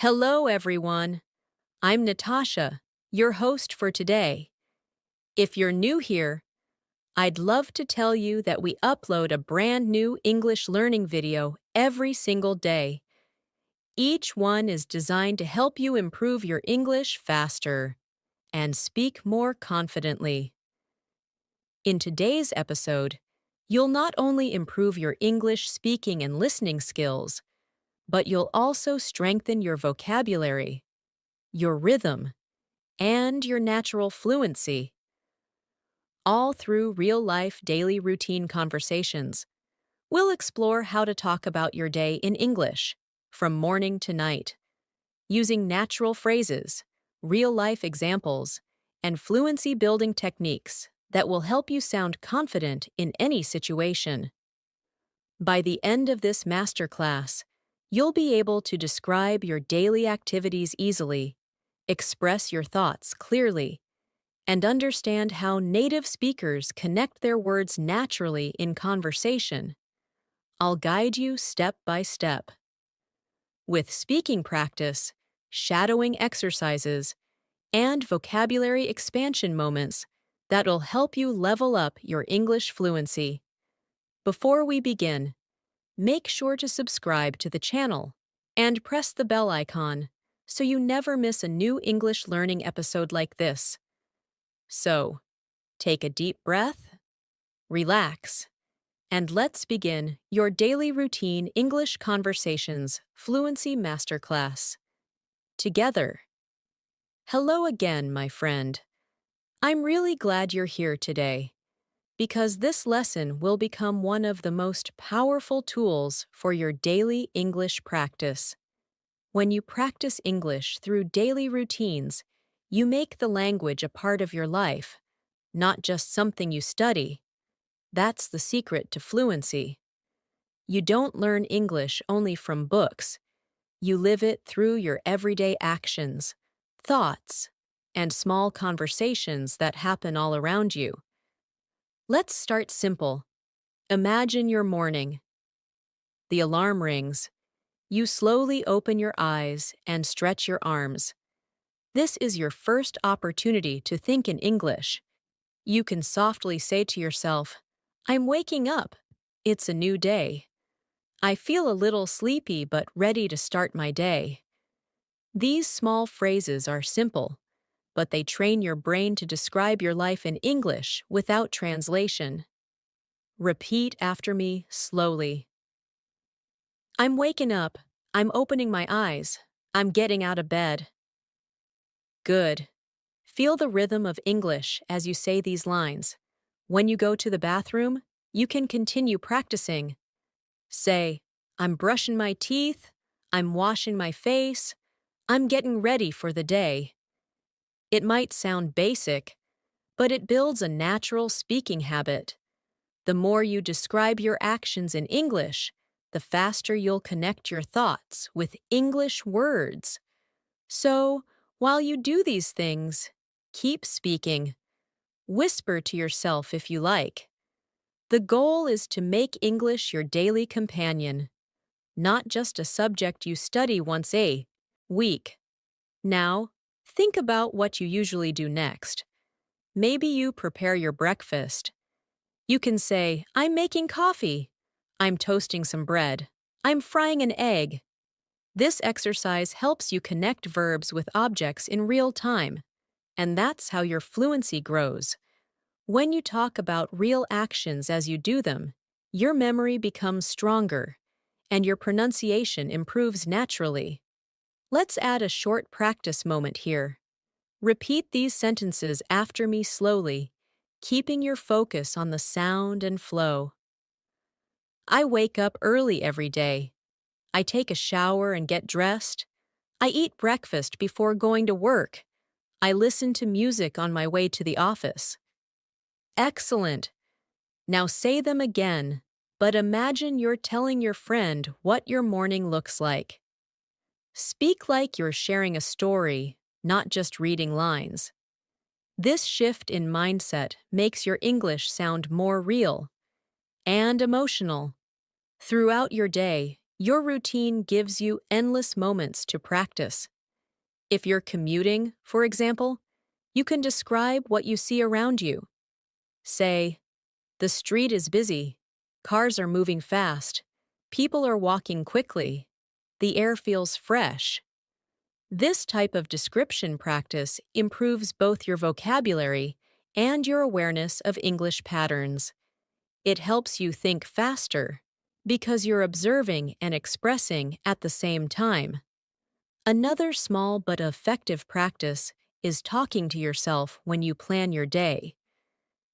Hello, everyone. I'm Natasha, your host for today. If you're new here, I'd love to tell you that we upload a brand new English learning video every single day. Each one is designed to help you improve your English faster and speak more confidently. In today's episode, you'll not only improve your English speaking and listening skills, but you'll also strengthen your vocabulary, your rhythm, and your natural fluency, all through real-life daily routine conversations. We'll explore how to talk about your day in English, from morning to night, using natural phrases, real-life examples, and fluency-building techniques that will help you sound confident in any situation. By the end of this masterclass, you'll be able to describe your daily activities easily, express your thoughts clearly, and understand how native speakers connect their words naturally in conversation. I'll guide you step by step. With speaking practice, shadowing exercises, and vocabulary expansion moments that'll help you level up your English fluency. Before we begin, make sure to subscribe to the channel and press the bell icon so you never miss a new English learning episode like this. So, take a deep breath, relax, and let's begin your daily routine English Conversations Fluency Masterclass. Together. Hello again, my friend. I'm really glad you're here today, because this lesson will become one of the most powerful tools for your daily English practice. When you practice English through daily routines, you make the language a part of your life, not just something you study. That's the secret to fluency. You don't learn English only from books. You live it through your everyday actions, thoughts, and small conversations that happen all around you. Let's start simple. Imagine your morning. The alarm rings. You slowly open your eyes and stretch your arms. This is your first opportunity to think in English. You can softly say to yourself, "I'm waking up. It's a new day. I feel a little sleepy but ready to start my day." These small phrases are simple, but they train your brain to describe your life in English without translation. Repeat after me slowly. I'm waking up. I'm opening my eyes. I'm getting out of bed. Good. Feel the rhythm of English as you say these lines. When you go to the bathroom, you can continue practicing. Say, "I'm brushing my teeth. I'm washing my face. I'm getting ready for the day." It might sound basic, but it builds a natural speaking habit. The more you describe your actions in English, the faster you'll connect your thoughts with English words. So, while you do these things, keep speaking. Whisper to yourself if you like. The goal is to make English your daily companion, not just a subject you study once a week. Now, think about what you usually do next. Maybe you prepare your breakfast. You can say, "I'm making coffee. I'm toasting some bread. I'm frying an egg." This exercise helps you connect verbs with objects in real time, and that's how your fluency grows. When you talk about real actions as you do them, your memory becomes stronger, and your pronunciation improves naturally. Let's add a short practice moment here. Repeat these sentences after me slowly, keeping your focus on the sound and flow. I wake up early every day. I take a shower and get dressed. I eat breakfast before going to work. I listen to music on my way to the office. Excellent. Now say them again, but imagine you're telling your friend what your morning looks like. Speak like you're sharing a story, not just reading lines. This shift in mindset makes your English sound more real and emotional. Throughout your day, Your routine gives you endless moments to practice. If you're commuting, for example, you can describe what you see around you. Say, the street is busy, cars are moving fast, people are walking quickly, the air feels fresh. This type of description practice improves both your vocabulary and your awareness of English patterns. It helps you think faster because you're observing and expressing at the same time. Another small but effective practice is talking to yourself when you plan your day.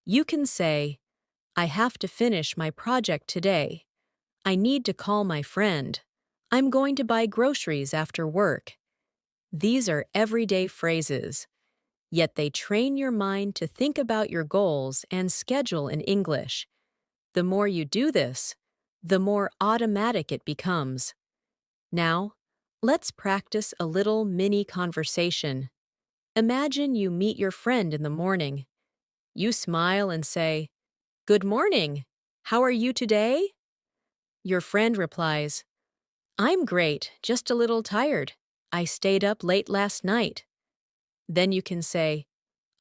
You can say, I have to finish my project today. I need to call my friend. I'm going to buy groceries after work. These are everyday phrases, yet they train your mind to think about your goals and schedule in English. The more you do this, the more automatic it becomes. Now, let's practice a little mini conversation. Imagine you meet your friend in the morning. You smile and say, Good morning. How are you today? Your friend replies, I'm great, just a little tired. I stayed up late last night. Then you can say,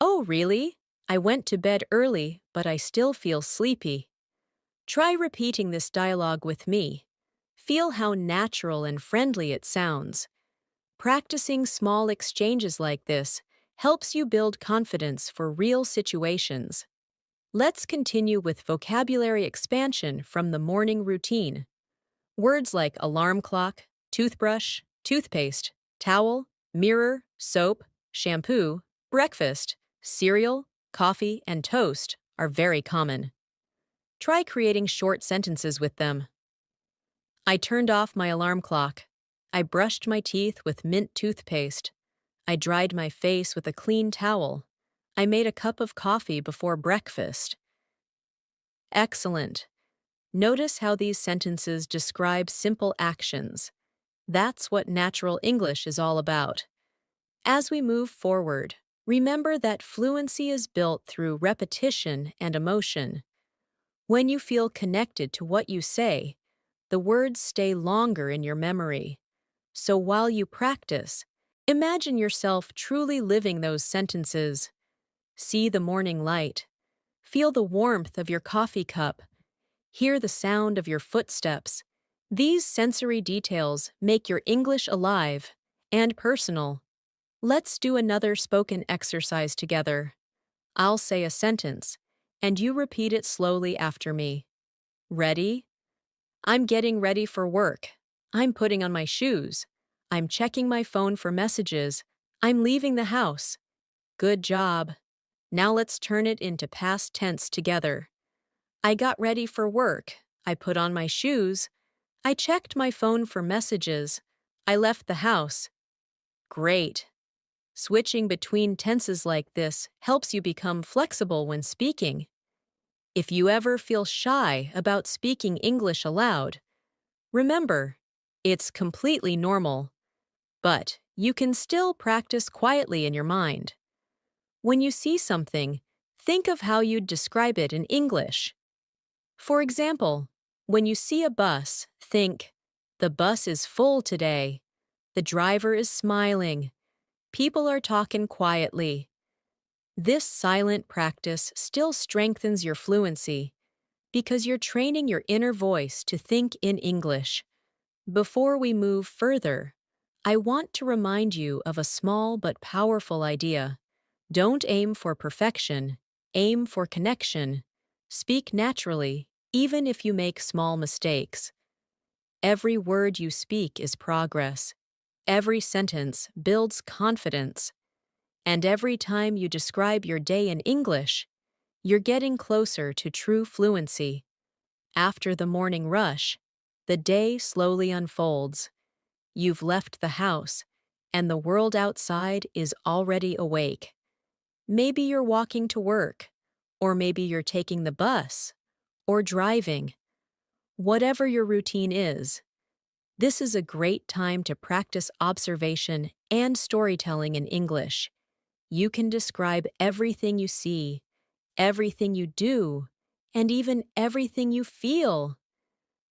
Oh, really? I went to bed early, but I still feel sleepy. Try repeating this dialogue with me. Feel how natural and friendly it sounds. Practicing small exchanges like this helps you build confidence for real situations. Let's continue with vocabulary expansion from the morning routine. Words like alarm clock, toothbrush, toothpaste, towel, mirror, soap, shampoo, breakfast, cereal, coffee, and toast are very common. Try creating short sentences with them. I turned off my alarm clock. I brushed my teeth with mint toothpaste. I dried my face with a clean towel. I made a cup of coffee before breakfast. Excellent. Notice how these sentences describe simple actions. That's what natural English is all about. As we move forward, remember that fluency is built through repetition and emotion. When you feel connected to what you say, the words stay longer in your memory. So while you practice, imagine yourself truly living those sentences. See the morning light. Feel the warmth of your coffee cup. Hear the sound of your footsteps. These sensory details make your English alive and personal. Let's do another spoken exercise together. I'll say a sentence, and you repeat it slowly after me. Ready? I'm getting ready for work. I'm putting on my shoes. I'm checking my phone for messages. I'm leaving the house. Good job. Now let's turn it into past tense together. I got ready for work. I put on my shoes. I checked my phone for messages. I left the house. Great. Switching between tenses like this helps you become flexible when speaking. If you ever feel shy about speaking English aloud, remember, it's completely normal, but you can still practice quietly in your mind. When you see something, think of how you'd describe it in English. For example, when you see a bus, think, the bus is full today. The driver is smiling. People are talking quietly. This silent practice still strengthens your fluency because you're training your inner voice to think in English. Before we move further, I want to remind you of a small but powerful idea. Don't aim for perfection, aim for connection. Speak naturally, even if you make small mistakes. Every word you speak is progress. Every sentence builds confidence. And every time you describe your day in English, you're getting closer to true fluency. After the morning rush, the day slowly unfolds. You've left the house, and the world outside is already awake. Maybe you're walking to work, or maybe you're taking the bus, or driving. Whatever your routine is, this is a great time to practice observation and storytelling in English. You can describe everything you see, everything you do, and even everything you feel.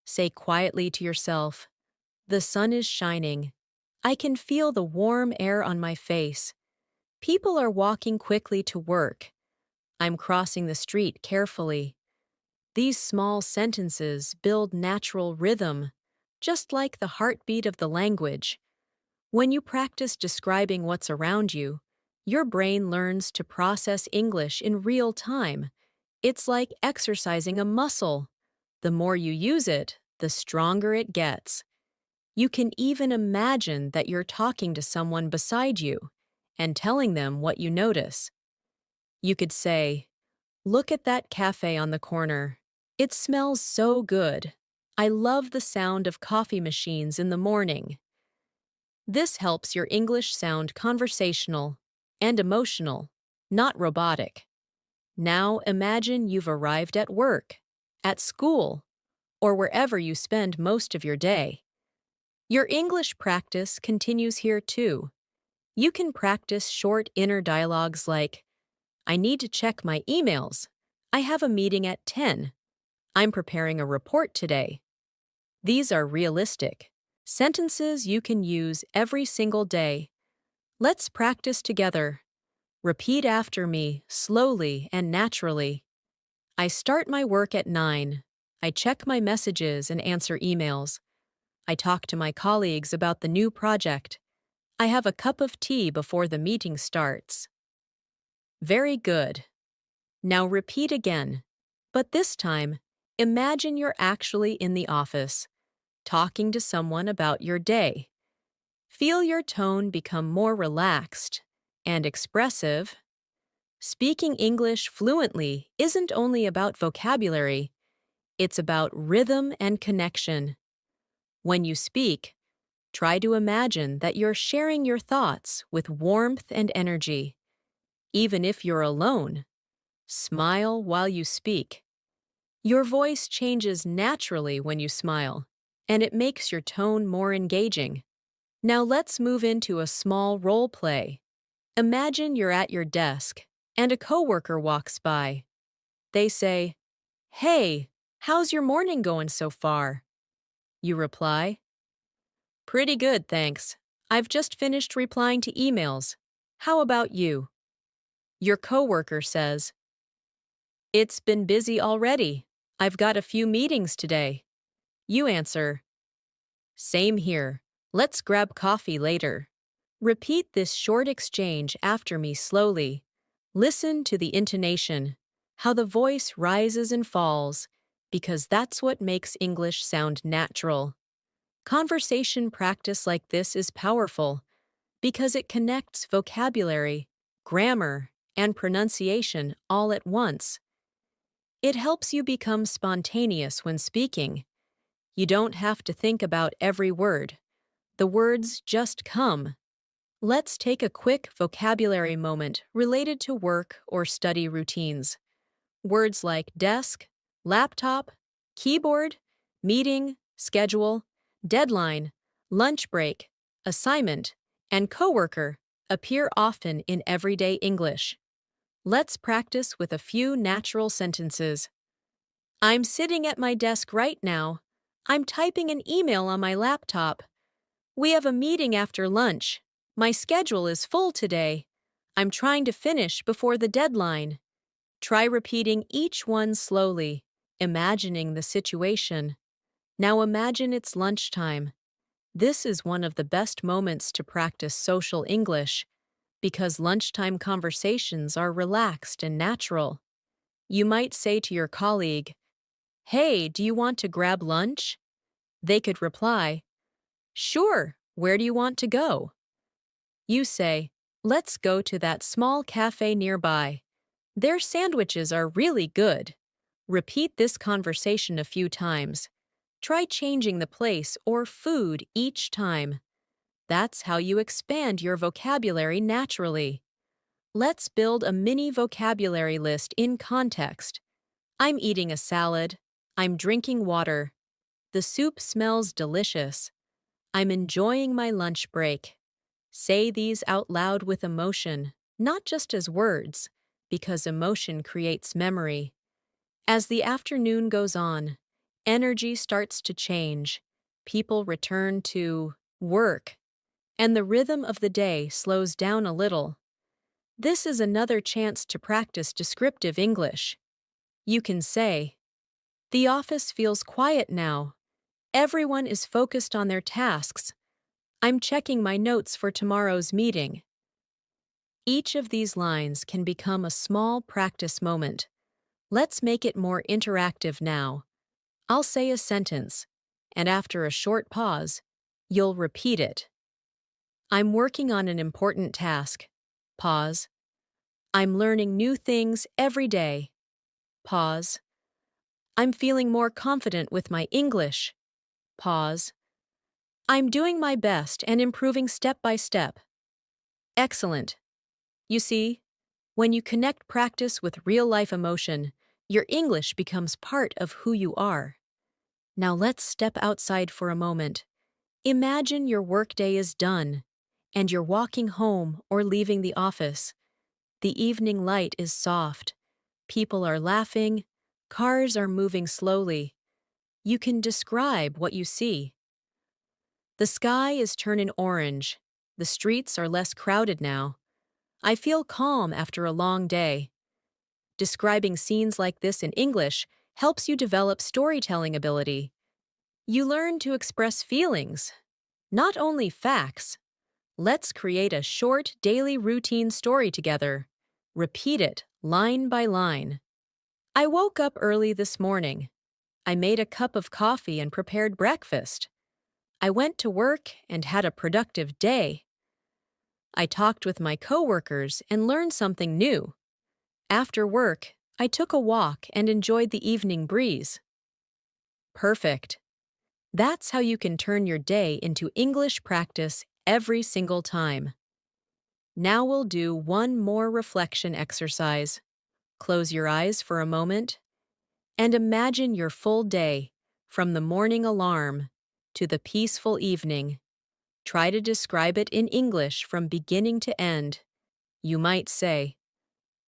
Say quietly to yourself, The sun is shining. I can feel the warm air on my face. People are walking quickly to work. I'm crossing the street carefully. These small sentences build natural rhythm, just like the heartbeat of the language. When you practice describing what's around you, your brain learns to process English in real time. It's like exercising a muscle. The more you use it, the stronger it gets. You can even imagine that you're talking to someone beside you and telling them what you notice. You could say, "Look at that cafe on the corner. It smells so good. I love the sound of coffee machines in the morning." This helps your English sound conversational and emotional, not robotic. Now imagine you've arrived at work, at school, or wherever you spend most of your day. Your English practice continues here too. You can practice short inner dialogues like, "I need to check my emails. I have a meeting at 10. I'm preparing a report today." These are realistic sentences you can use every single day. Let's practice together. Repeat after me, slowly and naturally. I start my work at 9. I check my messages and answer emails. I talk to my colleagues about the new project. I have a cup of tea before the meeting starts. Very good. Now repeat again. But this time, imagine you're actually in the office, talking to someone about your day. Feel your tone become more relaxed and expressive. Speaking English fluently isn't only about vocabulary, it's about rhythm and connection. When you speak, try to imagine that you're sharing your thoughts with warmth and energy. Even if you're alone, smile while you speak. Your voice changes naturally when you smile, and it makes your tone more engaging. Now let's move into a small role play. Imagine you're at your desk, and a coworker walks by. They say, "Hey, how's your morning going so far?" You reply, "Pretty good, thanks. I've just finished replying to emails. How about you?" Your coworker says, "It's been busy already. I've got a few meetings today." You answer, "Same here. Let's grab coffee later." Repeat this short exchange after me slowly. Listen to the intonation, how the voice rises and falls, because that's what makes English sound natural. Conversation practice like this is powerful because it connects vocabulary, grammar, and pronunciation all at once. It helps you become spontaneous when speaking. You don't have to think about every word. The words just come. Let's take a quick vocabulary moment related to work or study routines. Words like desk, laptop, keyboard, meeting, schedule, deadline, lunch break, assignment, and coworker appear often in everyday English. Let's practice with a few natural sentences. I'm sitting at my desk right now. I'm typing an email on my laptop. We have a meeting after lunch. My schedule is full today. I'm trying to finish before the deadline. Try repeating each one slowly, imagining the situation. Now imagine it's lunchtime. This is one of the best moments to practice social English because lunchtime conversations are relaxed and natural. You might say to your colleague, "Hey, do you want to grab lunch?" They could reply, "Sure, where do you want to go?" You say, "Let's go to that small cafe nearby. Their sandwiches are really good." Repeat this conversation a few times. Try changing the place or food each time. That's how you expand your vocabulary naturally. Let's build a mini vocabulary list in context. I'm eating a salad. I'm drinking water. The soup smells delicious. I'm enjoying my lunch break. Say these out loud with emotion, not just as words, because emotion creates memory. As the afternoon goes on, energy starts to change. people return to work, and the rhythm of the day slows down a little. This is another chance to practice descriptive English. You can say, "The office feels quiet now. Everyone is focused on their tasks. I'm checking my notes for tomorrow's meeting." Each of these lines can become a small practice moment. Let's make it more interactive now. I'll say a sentence, and after a short pause, you'll repeat it. I'm working on an important task. Pause. I'm learning new things every day. Pause. I'm feeling more confident with my English. Pause. I'm doing my best and improving step by step. Excellent. You see, when you connect practice with real-life emotion, your English becomes part of who you are. Now let's step outside for a moment. Imagine your workday is done, and you're walking home or leaving the office. The evening light is soft. People are laughing. Cars are moving slowly. You can describe what you see. The sky is turning orange. The streets are less crowded now. I feel calm after a long day. Describing scenes like this in English helps you develop storytelling ability. You learn to express feelings, not only facts. Let's create a short daily routine story together. Repeat it line by line. I woke up early this morning. I made a cup of coffee and prepared breakfast. I went to work and had a productive day. I talked with my coworkers and learned something new. After work, I took a walk and enjoyed the evening breeze. Perfect. That's how you can turn your day into English practice every single time. Now we'll do one more reflection exercise. Close your eyes for a moment and imagine your full day, from the morning alarm to the peaceful evening. Try to describe it in English from beginning to end. You might say,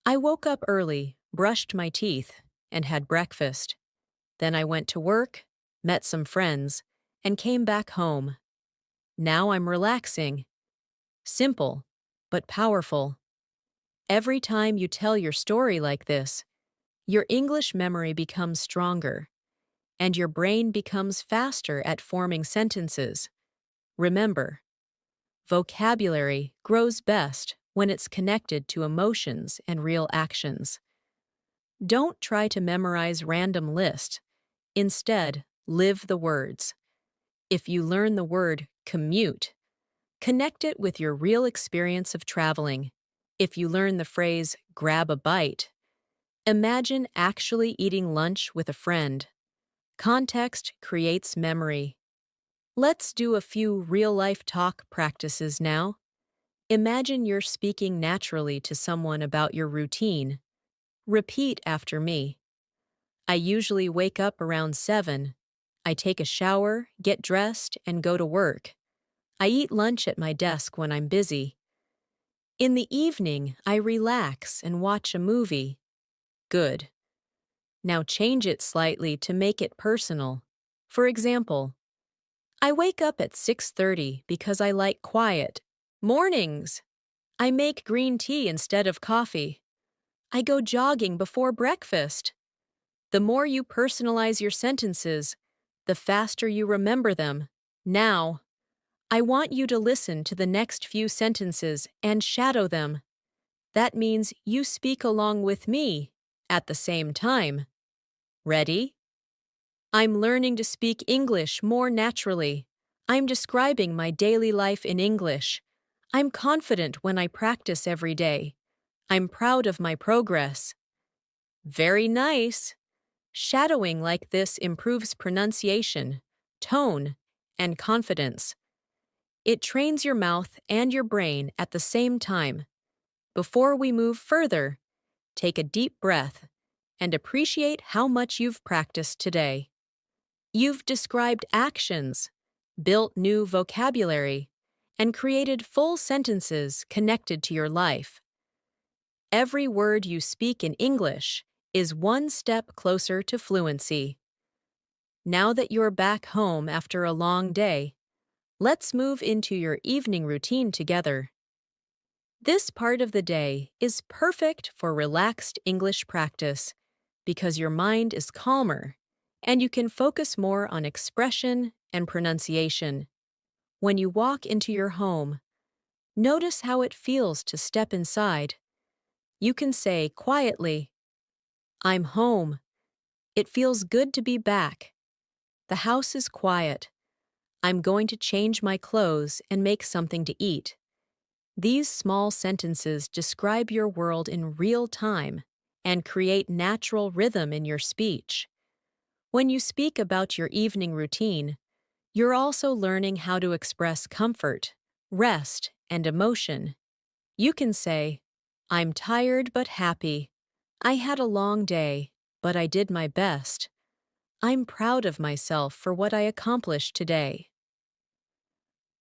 I woke up early, brushed my teeth, and had breakfast. Then I went to work, met some friends, and came back home. Now I'm relaxing. Simple, but powerful. Every time you tell your story like this, your English memory becomes stronger, and your brain becomes faster at forming sentences. Remember, vocabulary grows best when it's connected to emotions and real actions. Don't try to memorize random lists. Instead, live the words. If you learn the word commute, connect it with your real experience of traveling. If you learn the phrase grab a bite, imagine actually eating lunch with a friend. Context creates memory. Let's do a few real-life talk practices now. Imagine you're speaking naturally to someone about your routine. Repeat after me. I usually wake up around 7. I take a shower, get dressed, and go to work. I eat lunch at my desk when I'm busy. In the evening, I relax and watch a movie. Good. Now change it slightly to make it personal. For example, I wake up at 6:30 because I like quiet. Mornings. I make green tea instead of coffee. I go jogging before breakfast. The more you personalize your sentences, the faster you remember them. Now, I want you to listen to the next few sentences and shadow them. That means you speak along with me at the same time. Ready? I'm learning to speak English more naturally. I'm describing my daily life in English. I'm confident when I practice every day. I'm proud of my progress. Very nice. Shadowing like this improves pronunciation, tone, and confidence. It trains your mouth and your brain at the same time. Before we move further, take a deep breath and appreciate how much you've practiced today. You've described actions, built new vocabulary, and created full sentences connected to your life. Every word you speak in English is one step closer to fluency. Now that you're back home after a long day, let's move into your evening routine together. This part of the day is perfect for relaxed English practice because your mind is calmer and you can focus more on expression and pronunciation. When you walk into your home, notice how it feels to step inside. You can say quietly, "I'm home. It feels good to be back. The house is quiet. I'm going to change my clothes and make something to eat." These small sentences describe your world in real time and create natural rhythm in your speech. When you speak about your evening routine, you're also learning how to express comfort, rest, and emotion. You can say, "I'm tired but happy. I had a long day, but I did my best. I'm proud of myself for what I accomplished today."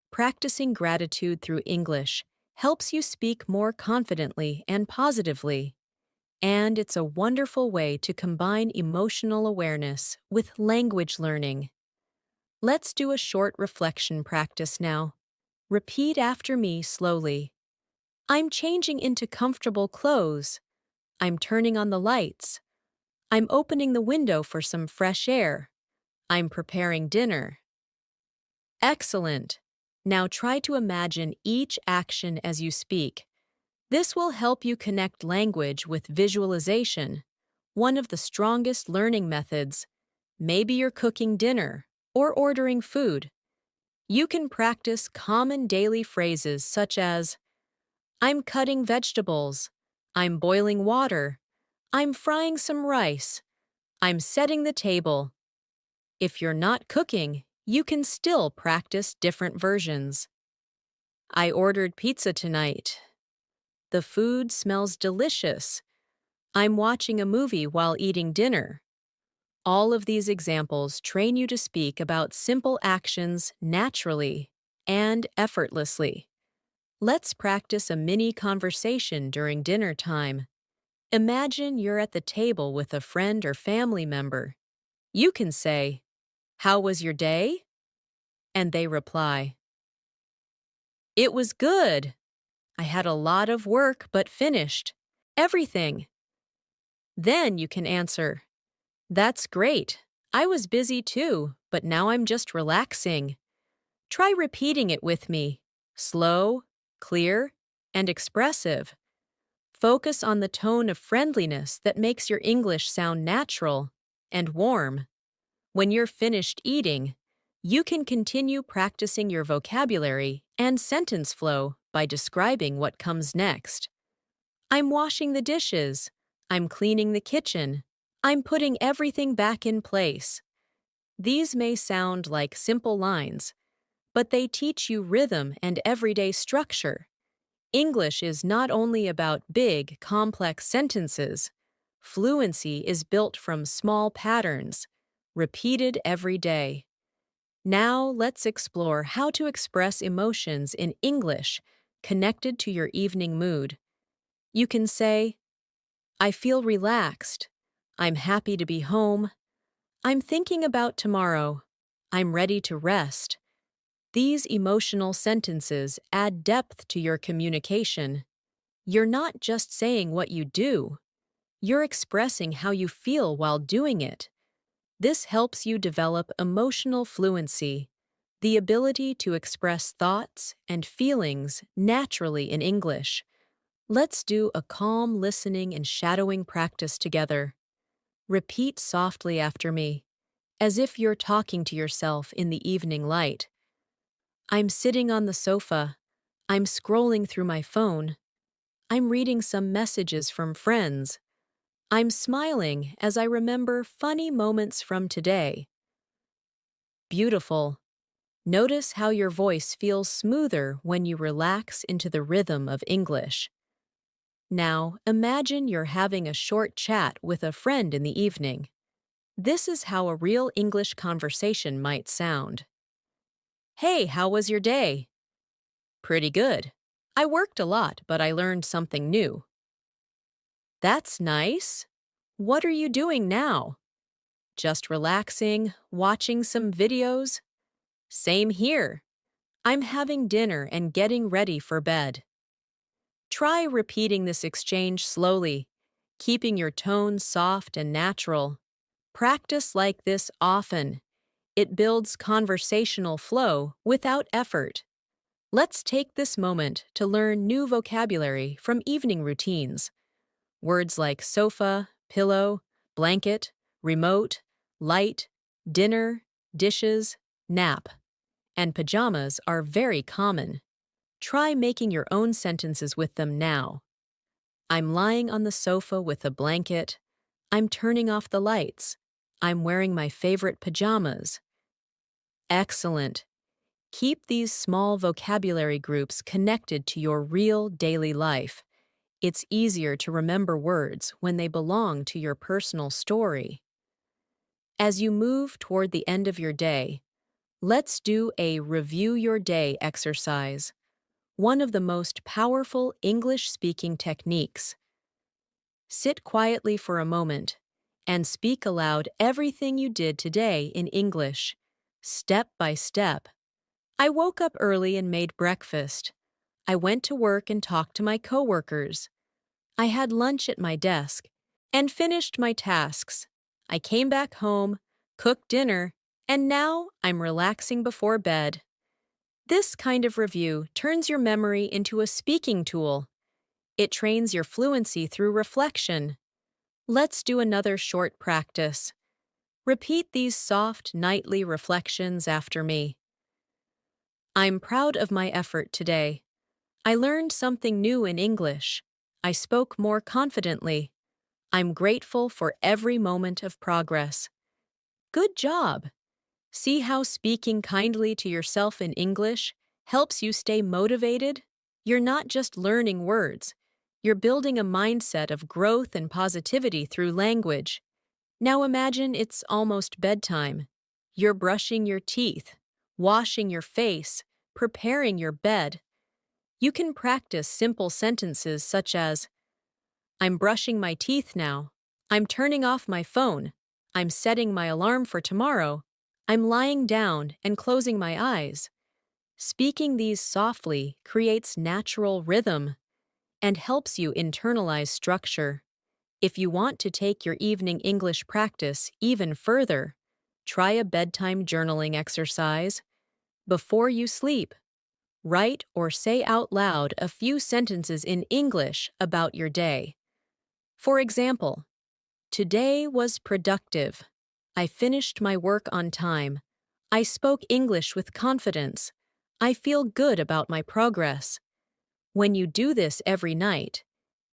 Practicing gratitude through English helps you speak more confidently and positively, and it's a wonderful way to combine emotional awareness with language learning. Let's do a short reflection practice now. Repeat after me slowly. I'm changing into comfortable clothes. I'm turning on the lights. I'm opening the window for some fresh air. I'm preparing dinner. Excellent! Now try to imagine each action as you speak. This will help you connect language with visualization, one of the strongest learning methods. Maybe you're cooking dinner or ordering food. You can practice common daily phrases such as, "I'm cutting vegetables," "I'm boiling water," "I'm frying some rice," "I'm setting the table." If you're not cooking, you can still practice different versions. "I ordered pizza tonight." "The food smells delicious." "I'm watching a movie while eating dinner." All of these examples train you to speak about simple actions naturally and effortlessly. Let's practice a mini conversation during dinner time. Imagine you're at the table with a friend or family member. You can say, "How was your day?" And they reply, "It was good. I had a lot of work but finished everything." Then you can answer, "That's great. I was busy too, but now I'm just relaxing." Try repeating it with me. Slow, clear, and expressive. Focus on the tone of friendliness that makes your English sound natural and warm. When you're finished eating, you can continue practicing your vocabulary and sentence flow by describing what comes next. "I'm washing the dishes." "I'm cleaning the kitchen." "I'm putting everything back in place." These may sound like simple lines, but they teach you rhythm and everyday structure. English is not only about big, complex sentences. Fluency is built from small patterns, repeated every day. Now let's explore how to express emotions in English connected to your evening mood. You can say, "I feel relaxed." "I'm happy to be home." "I'm thinking about tomorrow." "I'm ready to rest." These emotional sentences add depth to your communication. You're not just saying what you do, you're expressing how you feel while doing it. This helps you develop emotional fluency, the ability to express thoughts and feelings naturally in English. Let's do a calm listening and shadowing practice together. Repeat softly after me, as if you're talking to yourself in the evening light. "I'm sitting on the sofa." "I'm scrolling through my phone." "I'm reading some messages from friends." "I'm smiling as I remember funny moments from today." Beautiful. Notice how your voice feels smoother when you relax into the rhythm of English. Now, imagine you're having a short chat with a friend in the evening. This is how a real English conversation might sound. "Hey, how was your day?" "Pretty good. I worked a lot, but I learned something new." "That's nice. What are you doing now?" Just relaxing, watching some videos? Same here. I'm having dinner and getting ready for bed. Try repeating this exchange slowly, keeping your tone soft and natural. Practice like this often. It builds conversational flow without effort. Let's take this moment to learn new vocabulary from evening routines. Words like sofa, pillow, blanket, remote, light, dinner, dishes, nap, and pajamas are very common. Try making your own sentences with them now. I'm lying on the sofa with a blanket. I'm turning off the lights. I'm wearing my favorite pajamas. Excellent. Keep these small vocabulary groups connected to your real daily life. It's easier to remember words when they belong to your personal story. As you move toward the end of your day, let's do a review your day exercise, one of the most powerful English-speaking techniques. Sit quietly for a moment and speak aloud everything you did today in English, step by step. I woke up early and made breakfast. I went to work and talked to my coworkers. I had lunch at my desk and finished my tasks. I came back home, cooked dinner, and now I'm relaxing before bed. This kind of review turns your memory into a speaking tool. It trains your fluency through reflection. Let's do another short practice. Repeat these soft, nightly reflections after me. I'm proud of my effort today. I learned something new in English. I spoke more confidently. I'm grateful for every moment of progress. Good job! See how speaking kindly to yourself in English helps you stay motivated? You're not just learning words. You're building a mindset of growth and positivity through language. Now imagine it's almost bedtime. You're brushing your teeth, washing your face, preparing your bed. You can practice simple sentences such as, I'm brushing my teeth now. I'm turning off my phone. I'm setting my alarm for tomorrow. I'm lying down and closing my eyes. Speaking these softly creates natural rhythm and helps you internalize structure. If you want to take your evening English practice even further, try a bedtime journaling exercise. Before you sleep, write or say out loud a few sentences in English about your day. For example, today was productive. I finished my work on time. I spoke English with confidence. I feel good about my progress. When you do this every night,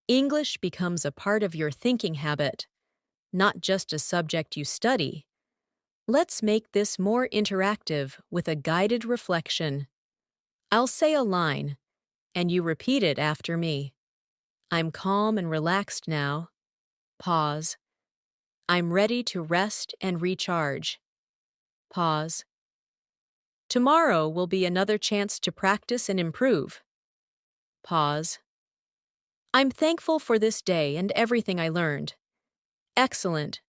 English becomes a part of your thinking habit, not just a subject you study. Let's make this more interactive with a guided reflection. I'll say a line, and you repeat it after me. I'm calm and relaxed now. Pause. I'm ready to rest and recharge. Pause. Tomorrow will be another chance to practice and improve. Pause. I'm thankful for this day and everything I learned. Excellent.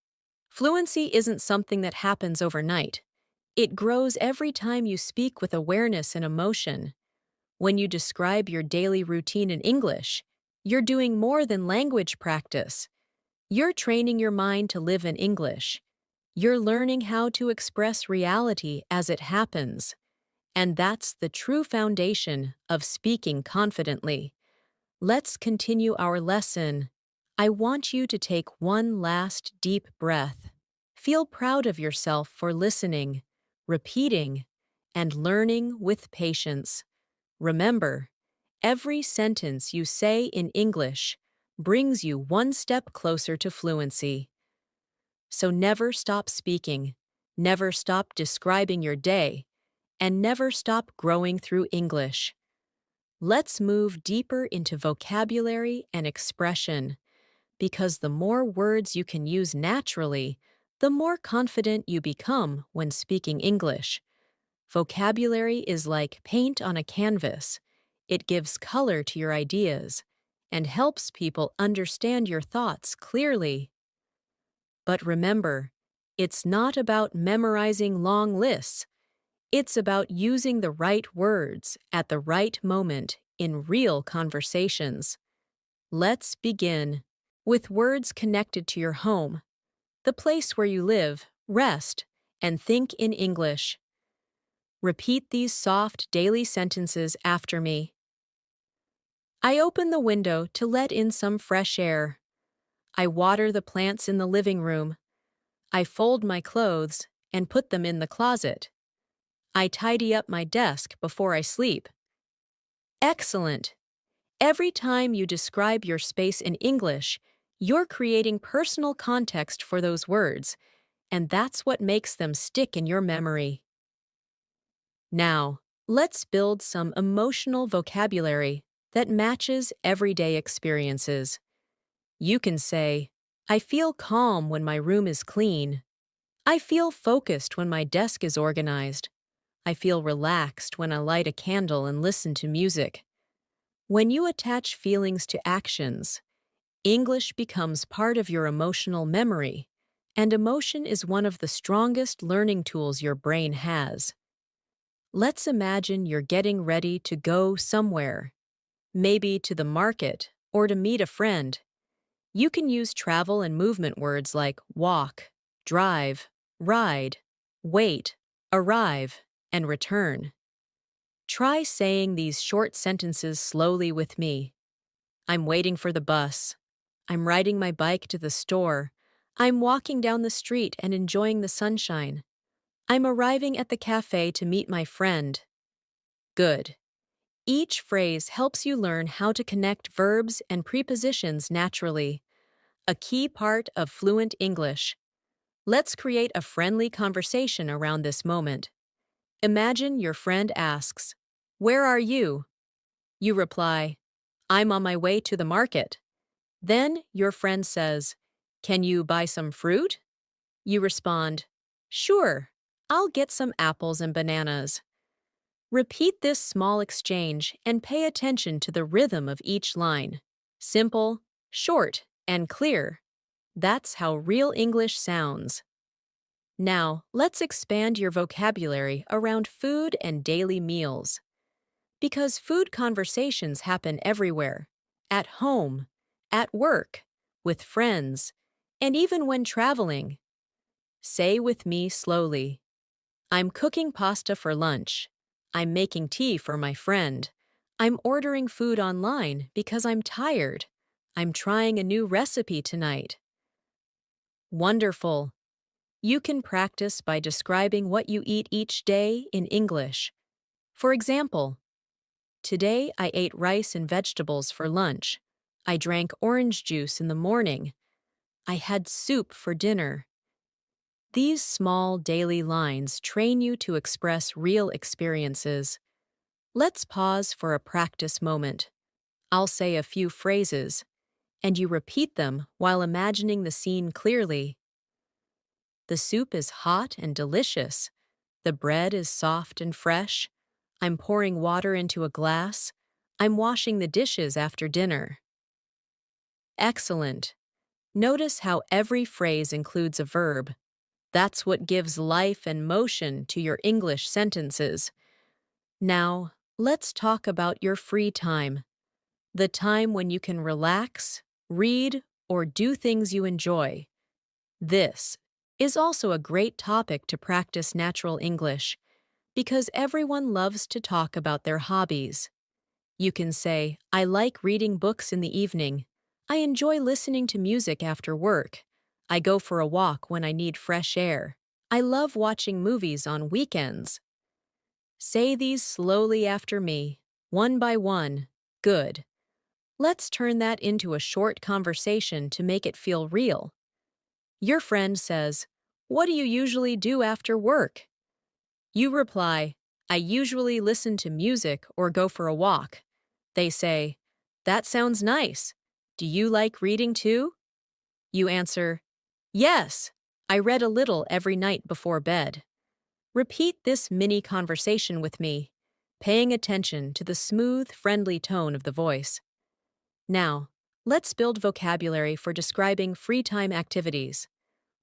Fluency isn't something that happens overnight. It grows every time you speak with awareness and emotion. When you describe your daily routine in English, you're doing more than language practice. You're training your mind to live in English. You're learning how to express reality as it happens. And that's the true foundation of speaking confidently. Let's continue our lesson. I want you to take one last deep breath. Feel proud of yourself for listening, repeating, and learning with patience. Remember, every sentence you say in English brings you one step closer to fluency. So never stop speaking, never stop describing your day, and never stop growing through English. Let's move deeper into vocabulary and expression, because the more words you can use naturally, the more confident you become when speaking English. Vocabulary is like paint on a canvas. It gives color to your ideas and helps people understand your thoughts clearly. But remember, It's not about memorizing long lists. It's about using the right words at the right moment in real conversations. Let's begin with words connected to your home, the place where you live, rest, and think in English. Repeat these soft daily sentences after me. I open the window to let in some fresh air. I water the plants in the living room. I fold my clothes and put them in the closet. I tidy up my desk before I sleep. Excellent! Every time you describe your space in English, you're creating personal context for those words, and that's what makes them stick in your memory. Now, let's build some emotional vocabulary that matches everyday experiences. You can say, I feel calm when my room is clean. I feel focused when my desk is organized. I feel relaxed when I light a candle and listen to music. When you attach feelings to actions, English becomes part of your emotional memory, and emotion is one of the strongest learning tools your brain has. Let's imagine you're getting ready to go somewhere, maybe to the market or to meet a friend. You can use travel and movement words like walk, drive, ride, wait, arrive, and return. Try saying these short sentences slowly with me. I'm waiting for the bus. I'm riding my bike to the store. I'm walking down the street and enjoying the sunshine. I'm arriving at the cafe to meet my friend. Good. Each phrase helps you learn how to connect verbs and prepositions naturally, a key part of fluent English. Let's create a friendly conversation around this moment. Imagine your friend asks, "Where are you?" You reply, "I'm on my way to the market." Then your friend says, "Can you buy some fruit?" You respond, "Sure, I'll get some apples and bananas." Repeat this small exchange and pay attention to the rhythm of each line. Simple, short, and clear. That's how real English sounds. Now, let's expand your vocabulary around food and daily meals. Because food conversations happen everywhere, at home, at work, with friends, and even when traveling. Say with me slowly, I'm cooking pasta for lunch. I'm making tea for my friend. I'm ordering food online because I'm tired. I'm trying a new recipe tonight. Wonderful! You can practice by describing what you eat each day in English. For example, today I ate rice and vegetables for lunch. I drank orange juice in the morning. I had soup for dinner. These small daily lines train you to express real experiences. Let's pause for a practice moment. I'll say a few phrases, and you repeat them while imagining the scene clearly. The soup is hot and delicious. The bread is soft and fresh. I'm pouring water into a glass. I'm washing the dishes after dinner. Excellent. Notice how every phrase includes a verb. That's what gives life and motion to your English sentences. Now, let's talk about your free time. The time when you can relax, read, or do things you enjoy. This is also a great topic to practice natural English because everyone loves to talk about their hobbies. You can say, I like reading books in the evening. I enjoy listening to music after work. I go for a walk when I need fresh air. I love watching movies on weekends. Say these slowly after me, one by one. Good. Let's turn that into a short conversation to make it feel real. Your friend says, What do you usually do after work? You reply, I usually listen to music or go for a walk. They say, That sounds nice. Do you like reading too? You answer, Yes, I read a little every night before bed. Repeat this mini conversation with me, paying attention to the smooth, friendly tone of the voice. Now, let's build vocabulary for describing free time activities.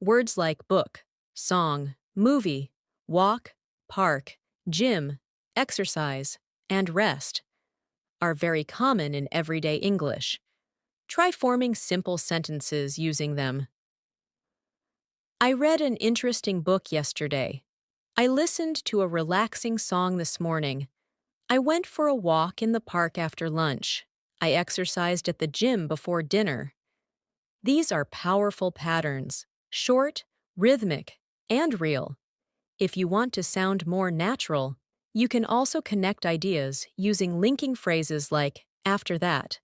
Words like book, song, movie, walk, park, gym, exercise, and rest are very common in everyday English. Try forming simple sentences using them. I read an interesting book yesterday. I listened to a relaxing song this morning. I went for a walk in the park after lunch. I exercised at the gym before dinner. These are powerful patterns, short, rhythmic, and real. If you want to sound more natural, you can also connect ideas using linking phrases like after that,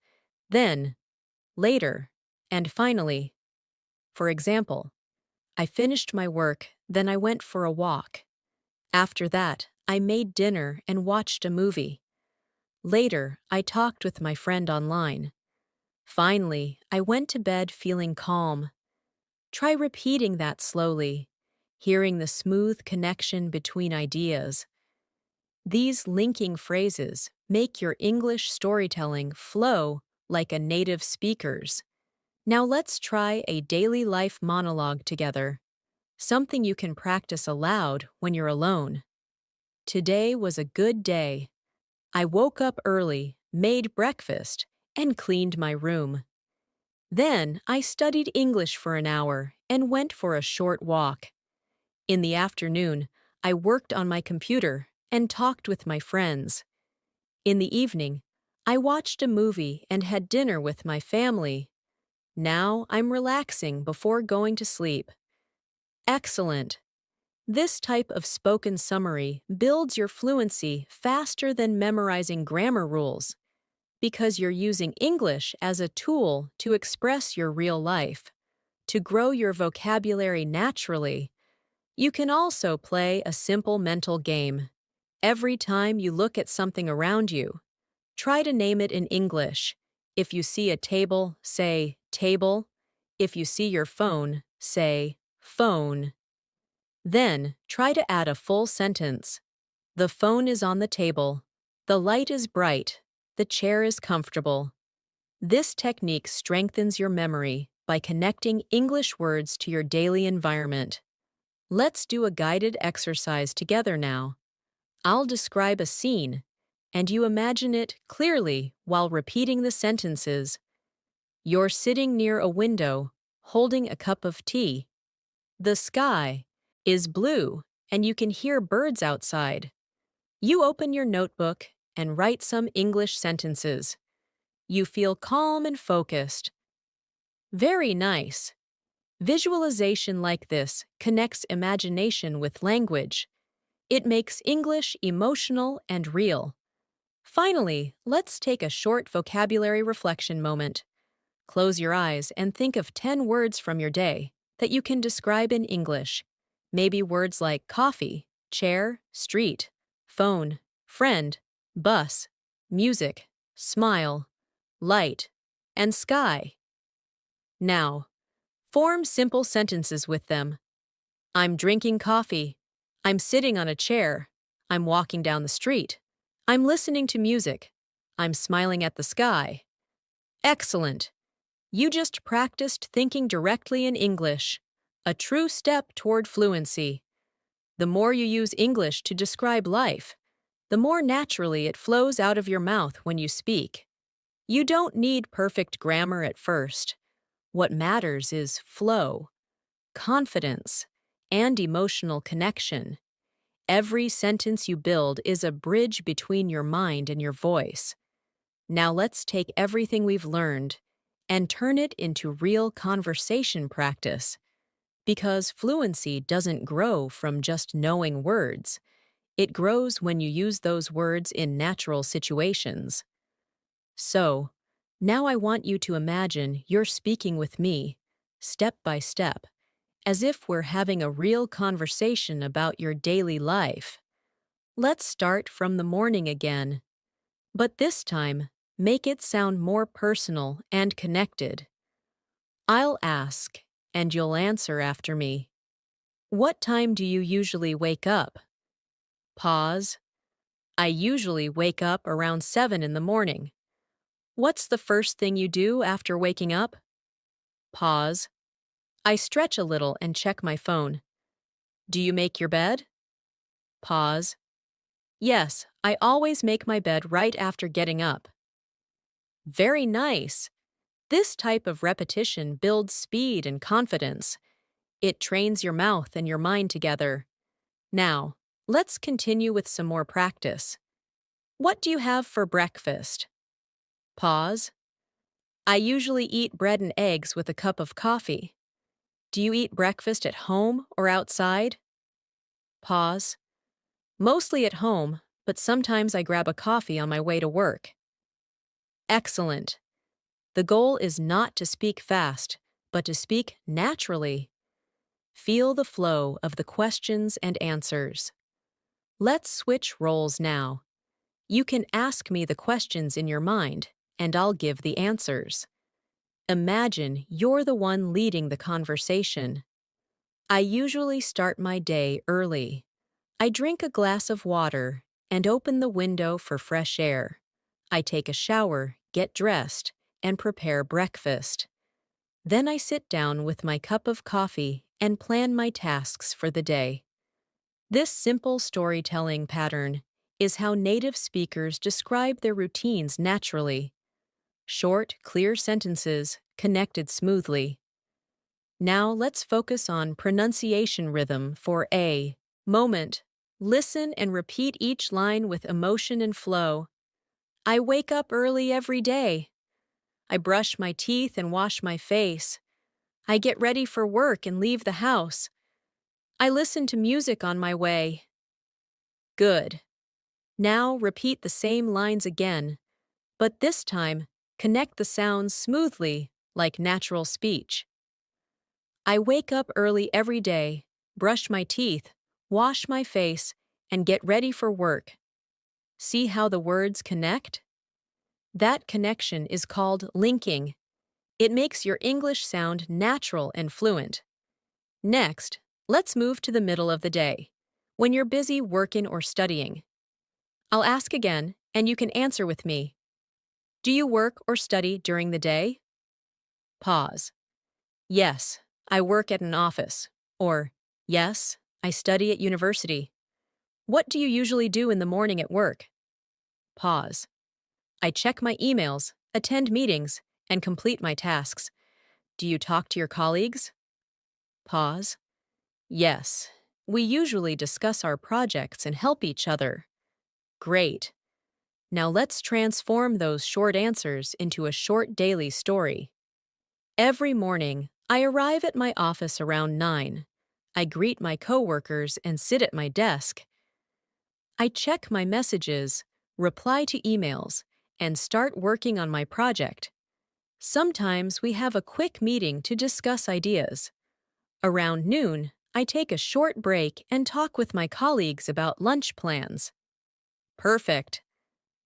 then, later, and finally. For example, I finished my work, then I went for a walk. After that, I made dinner and watched a movie. Later, I talked with my friend online. Finally, I went to bed feeling calm. Try repeating that slowly, hearing the smooth connection between ideas. These linking phrases make your English storytelling flow like a native speaker's. Now let's try a daily life monologue together, something you can practice aloud when you're alone. Today was a good day. I woke up early, made breakfast, and cleaned my room. Then I studied English for an hour and went for a short walk. In the afternoon, I worked on my computer and talked with my friends. In the evening, I watched a movie and had dinner with my family. Now I'm relaxing before going to sleep. Excellent! This type of spoken summary builds your fluency faster than memorizing grammar rules, because you're using English as a tool to express your real life, to grow your vocabulary naturally. You can also play a simple mental game. Every time you look at something around you, try to name it in English. If you see a table, say table. If you see your phone, say phone. Then, try to add a full sentence. The phone is on the table. The light is bright. The chair is comfortable. This technique strengthens your memory by connecting English words to your daily environment. Let's do a guided exercise together now. I'll describe a scene, and you imagine it clearly while repeating the sentences. You're sitting near a window, holding a cup of tea. The sky is blue, and you can hear birds outside. You open your notebook and write some English sentences. You feel calm and focused. Very nice. Visualization like this connects imagination with language. It makes English emotional and real. Finally, let's take a short vocabulary reflection moment. Close your eyes and think of 10 words from your day that you can describe in English. Maybe words like coffee, chair, street, phone, friend, bus, music, smile, light, and sky. Now, form simple sentences with them. I'm drinking coffee. I'm sitting on a chair. I'm walking down the street. I'm listening to music. I'm smiling at the sky. Excellent! You just practiced thinking directly in English, a true step toward fluency. The more you use English to describe life, the more naturally it flows out of your mouth when you speak. You don't need perfect grammar at first. What matters is flow, confidence, and emotional connection. Every sentence you build is a bridge between your mind and your voice. Now let's take everything we've learned and turn it into real conversation practice. Because fluency doesn't grow from just knowing words. It grows when you use those words in natural situations. So, now I want you to imagine you're speaking with me, step by step, as if we're having a real conversation about your daily life. Let's start from the morning again. But this time, make it sound more personal and connected. I'll ask, and you'll answer after me. What time do you usually wake up? Pause. I usually wake up around 7 in the morning. What's the first thing you do after waking up? Pause. I stretch a little and check my phone. Do you make your bed? Pause. Yes, I always make my bed right after getting up. Very nice. This type of repetition builds speed and confidence. It trains your mouth and your mind together. Now, let's continue with some more practice. What do you have for breakfast? Pause. I usually eat bread and eggs with a cup of coffee. Do you eat breakfast at home or outside? Pause. Mostly at home, but sometimes I grab a coffee on my way to work. Excellent. The goal is not to speak fast, but to speak naturally. Feel the flow of the questions and answers. Let's switch roles now. You can ask me the questions in your mind, and I'll give the answers. Imagine you're the one leading the conversation. I usually start my day early. I drink a glass of water and open the window for fresh air. I take a shower, get dressed, and prepare breakfast. Then I sit down with my cup of coffee and plan my tasks for the day. This simple storytelling pattern is how native speakers describe their routines naturally. Short, clear sentences connected smoothly. Now let's focus on pronunciation rhythm for A. Moment. Listen and repeat each line with emotion and flow. I wake up early every day. I brush my teeth and wash my face. I get ready for work and leave the house. I listen to music on my way. Good. Now repeat the same lines again, but this time connect the sounds smoothly, like natural speech. I wake up early every day, brush my teeth, wash my face, and get ready for work. See how the words connect? That connection is called linking. It makes your English sound natural and fluent. Next, let's move to the middle of the day, when you're busy working or studying. I'll ask again, and you can answer with me. Do you work or study during the day? Pause. Yes, I work at an office. Or, yes, I study at university. What do you usually do in the morning at work? Pause. I check my emails, attend meetings, and complete my tasks. Do you talk to your colleagues? Pause. Yes, we usually discuss our projects and help each other. Great. Now let's transform those short answers into a short daily story. Every morning, I arrive at my office around 9. I greet my coworkers and sit at my desk. I check my messages, reply to emails, and start working on my project. Sometimes we have a quick meeting to discuss ideas. Around noon, I take a short break and talk with my colleagues about lunch plans. Perfect.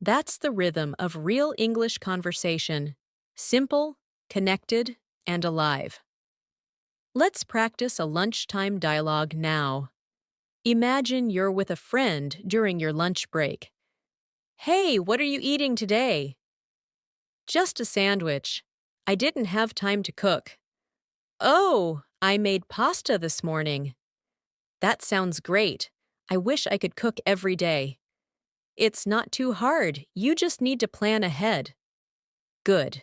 That's the rhythm of real English conversation. Simple, connected, and alive. Let's practice a lunchtime dialogue now. Imagine you're with a friend during your lunch break. Hey, what are you eating today? Just a sandwich. I didn't have time to cook. Oh, I made pasta this morning. That sounds great. I wish I could cook every day. It's not too hard. You just need to plan ahead. Good.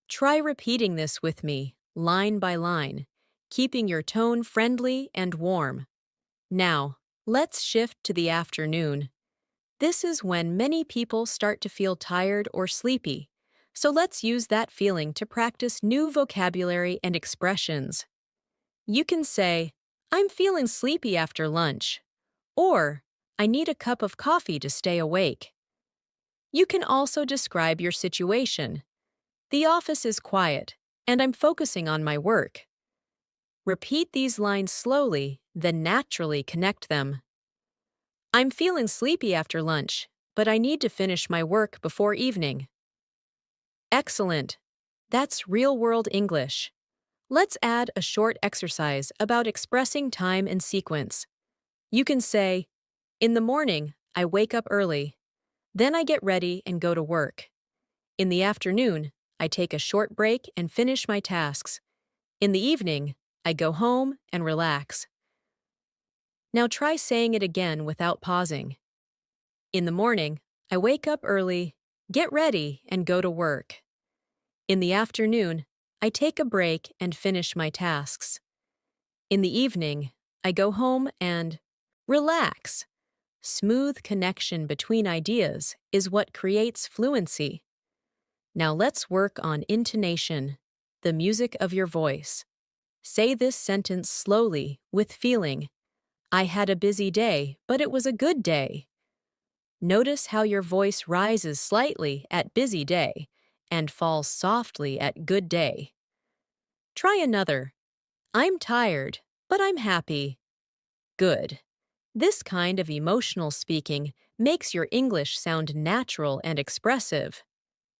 Try repeating this with me, line by line, keeping your tone friendly and warm. Now, let's shift to the afternoon. This is when many people start to feel tired or sleepy, so let's use that feeling to practice new vocabulary and expressions. You can say, I'm feeling sleepy after lunch, or I need a cup of coffee to stay awake. You can also describe your situation. The office is quiet, and I'm focusing on my work. Repeat these lines slowly, then naturally connect them. I'm feeling sleepy after lunch, but I need to finish my work before evening. Excellent. That's real-world English. Let's add a short exercise about expressing time and sequence. You can say, in the morning, I wake up early. Then I get ready and go to work. In the afternoon, I take a short break and finish my tasks. In the evening, I go home and relax. Now try saying it again without pausing. In the morning, I wake up early, get ready, and go to work. In the afternoon, I take a break and finish my tasks. In the evening, I go home and relax. Smooth connection between ideas is what creates fluency. Now let's work on intonation, the music of your voice. Say this sentence slowly, with feeling. I had a busy day, but it was a good day. Notice how your voice rises slightly at busy day and falls softly at good day. Try another. I'm tired, but I'm happy. Good. This kind of emotional speaking makes your English sound natural and expressive.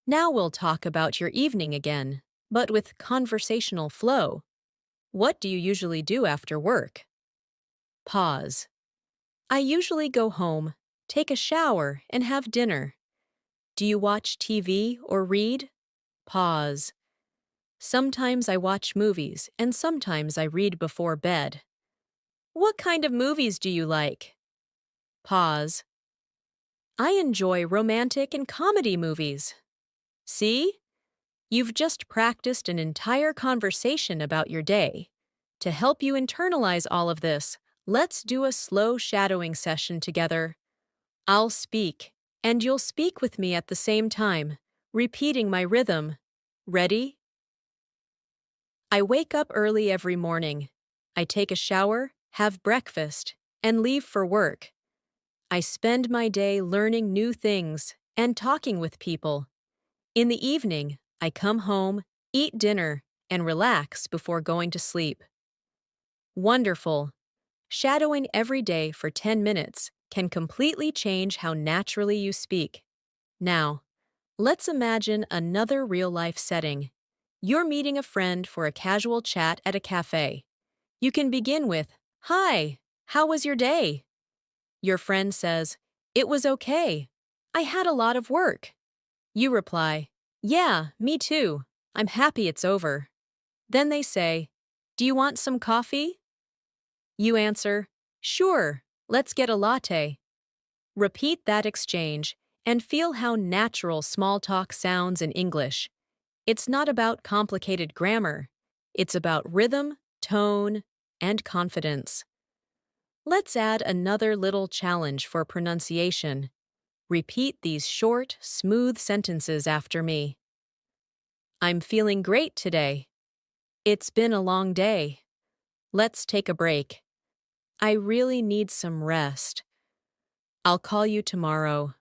Now we'll talk about your evening again, but with conversational flow. What do you usually do after work? Pause. I usually go home, take a shower, and have dinner. Do you watch TV or read? Pause. Sometimes I watch movies, and sometimes I read before bed. What kind of movies do you like? Pause. I enjoy romantic and comedy movies. See? You've just practiced an entire conversation about your day. To help you internalize all of this, let's do a slow shadowing session together. I'll speak, and you'll speak with me at the same time, repeating my rhythm. Ready? I wake up early every morning. I take a shower, have breakfast, and leave for work. I spend my day learning new things and talking with people. In the evening, I come home, eat dinner, and relax before going to sleep. Wonderful! Shadowing every day for 10 minutes can completely change how naturally you speak. Now, let's imagine another real-life setting. You're meeting a friend for a casual chat at a cafe. You can begin with, "Hi, how was your day?" Your friend says, "It was okay. I had a lot of work." You reply, "Yeah, me too. I'm happy it's over." Then they say, "Do you want some coffee?" You answer, "Sure, let's get a latte." Repeat that exchange and feel how natural small talk sounds in English. It's not about complicated grammar. It's about rhythm, tone, and confidence. Let's add another little challenge for pronunciation. Repeat these short, smooth sentences after me. I'm feeling great today. It's been a long day. Let's take a break. I really need some rest. I'll call you tomorrow.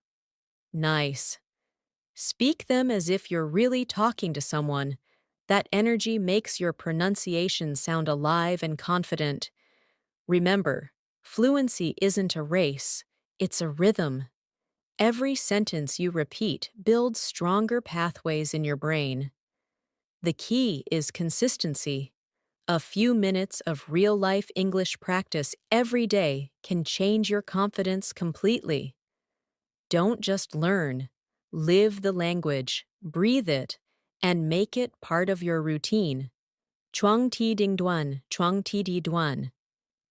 Nice. Speak them as if you're really talking to someone. That energy makes your pronunciation sound alive and confident. Remember, fluency isn't a race, it's a rhythm. Every sentence you repeat builds stronger pathways in your brain. The key is consistency. A few minutes of real-life English practice every day can change your confidence completely. Don't just learn. Live the language, breathe it, and make it part of your routine. Chuang ti ding duan, chuang ti di duan.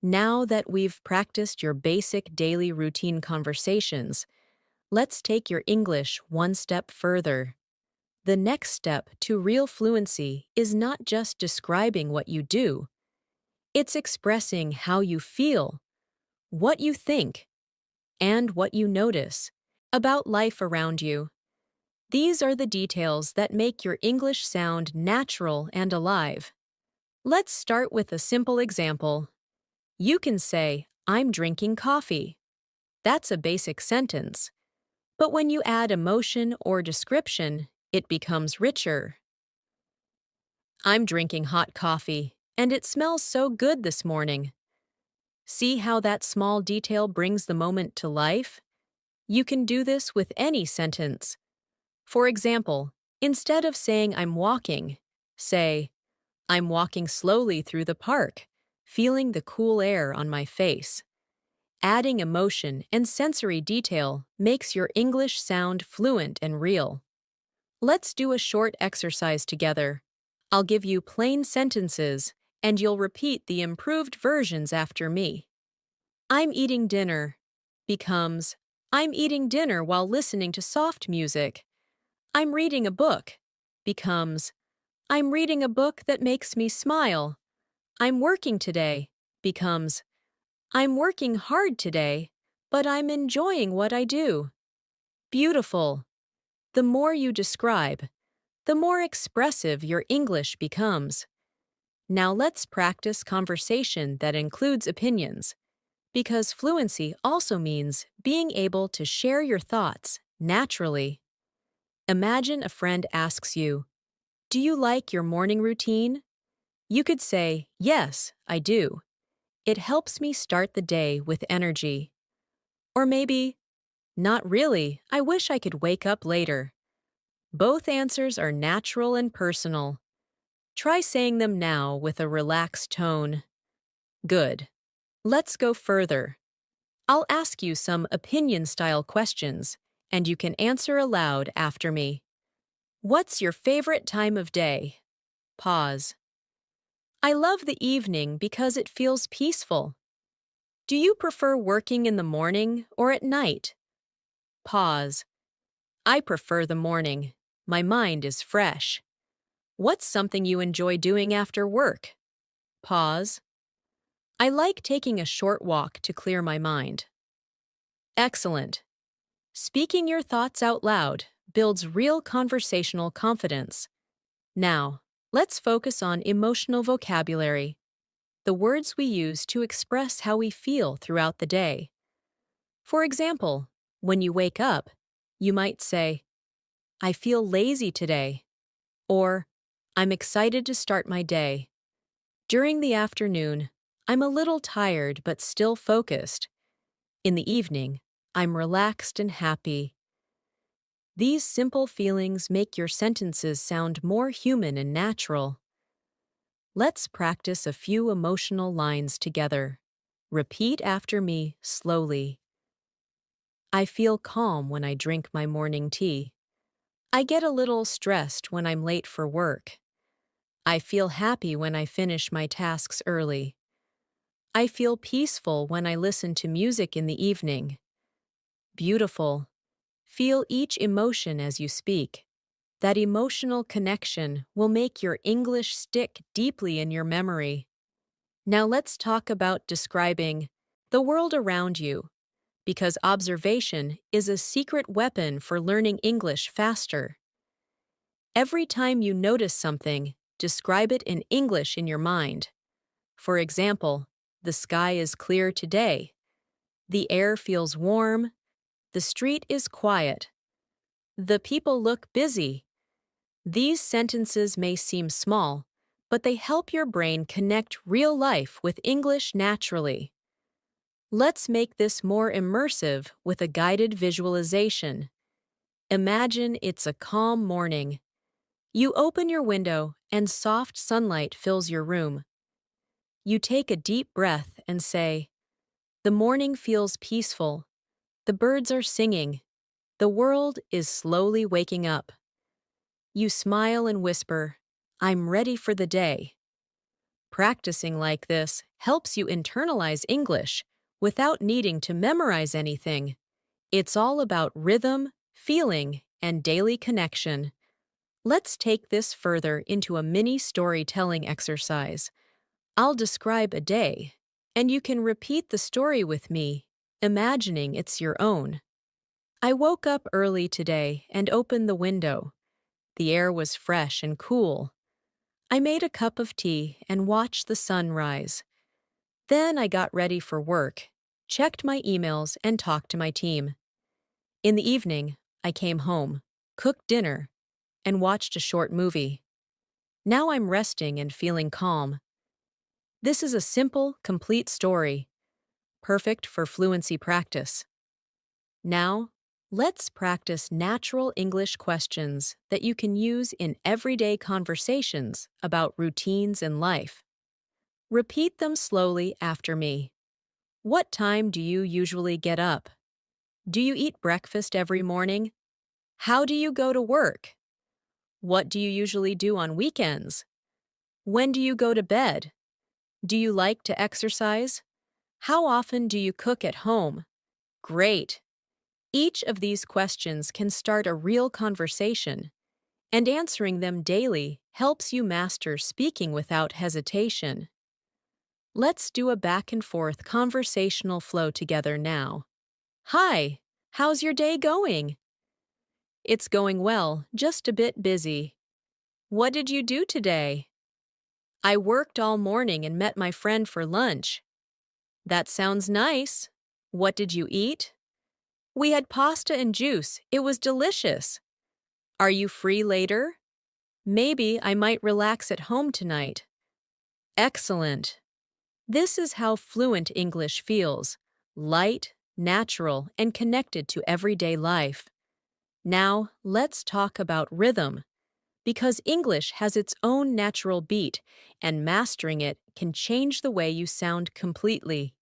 Now that we've practiced your basic daily routine conversations, let's take your English one step further. The next step to real fluency is not just describing what you do. It's expressing how you feel, what you think, and what you notice about life around you. These are the details that make your English sound natural and alive. Let's start with a simple example. You can say, "I'm drinking coffee." That's a basic sentence. But when you add emotion or description, it becomes richer. I'm drinking hot coffee, and it smells so good this morning. See how that small detail brings the moment to life? You can do this with any sentence. For example, instead of saying I'm walking, say, I'm walking slowly through the park, feeling the cool air on my face. Adding emotion and sensory detail makes your English sound fluent and real. Let's do a short exercise together. I'll give you plain sentences, and you'll repeat the improved versions after me. I'm eating dinner becomes I'm eating dinner while listening to soft music. I'm reading a book becomes I'm reading a book that makes me smile. I'm working today becomes I'm working hard today, but I'm enjoying what I do. Beautiful. The more you describe, the more expressive your English becomes. Now let's practice conversation that includes opinions, because fluency also means being able to share your thoughts naturally. Imagine a friend asks you, "Do you like your morning routine?" You could say, "Yes, I do. It helps me start the day with energy." Or maybe, "Not really. I wish I could wake up later." Both answers are natural and personal. Try saying them now with a relaxed tone. Good. Let's go further. I'll ask you some opinion-style questions, and you can answer aloud after me. What's your favorite time of day? Pause. I love the evening because it feels peaceful. Do you prefer working in the morning or at night? Pause. I prefer the morning. My mind is fresh. What's something you enjoy doing after work? Pause. I like taking a short walk to clear my mind. Excellent. Speaking your thoughts out loud builds real conversational confidence. Now, let's focus on emotional vocabulary, the words we use to express how we feel throughout the day. For example, when you wake up, you might say, "I feel lazy today," or "I'm excited to start my day." During the afternoon, "I'm a little tired but still focused." In the evening, "I'm relaxed and happy." These simple feelings make your sentences sound more human and natural. Let's practice a few emotional lines together. Repeat after me slowly. I feel calm when I drink my morning tea. I get a little stressed when I'm late for work. I feel happy when I finish my tasks early. I feel peaceful when I listen to music in the evening. Beautiful. Feel each emotion as you speak. That emotional connection will make your English stick deeply in your memory. Now let's talk about describing the world around you, because observation is a secret weapon for learning English faster. Every time you notice something, describe it in English in your mind. For example, the sky is clear today. The air feels warm. The street is quiet. The people look busy. These sentences may seem small, but they help your brain connect real life with English naturally. Let's make this more immersive with a guided visualization. Imagine it's a calm morning. You open your window and soft sunlight fills your room. You take a deep breath and say, "The morning feels peaceful. The birds are singing. The world is slowly waking up." You smile and whisper, "I'm ready for the day." Practicing like this helps you internalize English without needing to memorize anything. It's all about rhythm, feeling, and daily connection. Let's take this further into a mini storytelling exercise. I'll describe a day, and you can repeat the story with me, imagining it's your own. I woke up early today and opened the window. The air was fresh and cool. I made a cup of tea and watched the sun rise. Then I got ready for work, checked my emails, and talked to my team. In the evening, I came home, cooked dinner, and watched a short movie. Now I'm resting and feeling calm. This is a simple, complete story, perfect for fluency practice. Now, let's practice natural English questions that you can use in everyday conversations about routines in life. Repeat them slowly after me. What time do you usually get up? Do you eat breakfast every morning? How do you go to work? What do you usually do on weekends? When do you go to bed? Do you like to exercise? How often do you cook at home? Great. Each of these questions can start a real conversation, and answering them daily helps you master speaking without hesitation. Let's do a back and forth conversational flow together now. Hi, how's your day going? It's going well, just a bit busy. What did you do today? I worked all morning and met my friend for lunch. That sounds nice. What did you eat? We had pasta and juice. It was delicious. Are you free later? Maybe I might relax at home tonight. Excellent. This is how fluent English feels: light, natural, and connected to everyday life. Now, let's talk about rhythm, because English has its own natural beat, and mastering it can change the way you sound completely.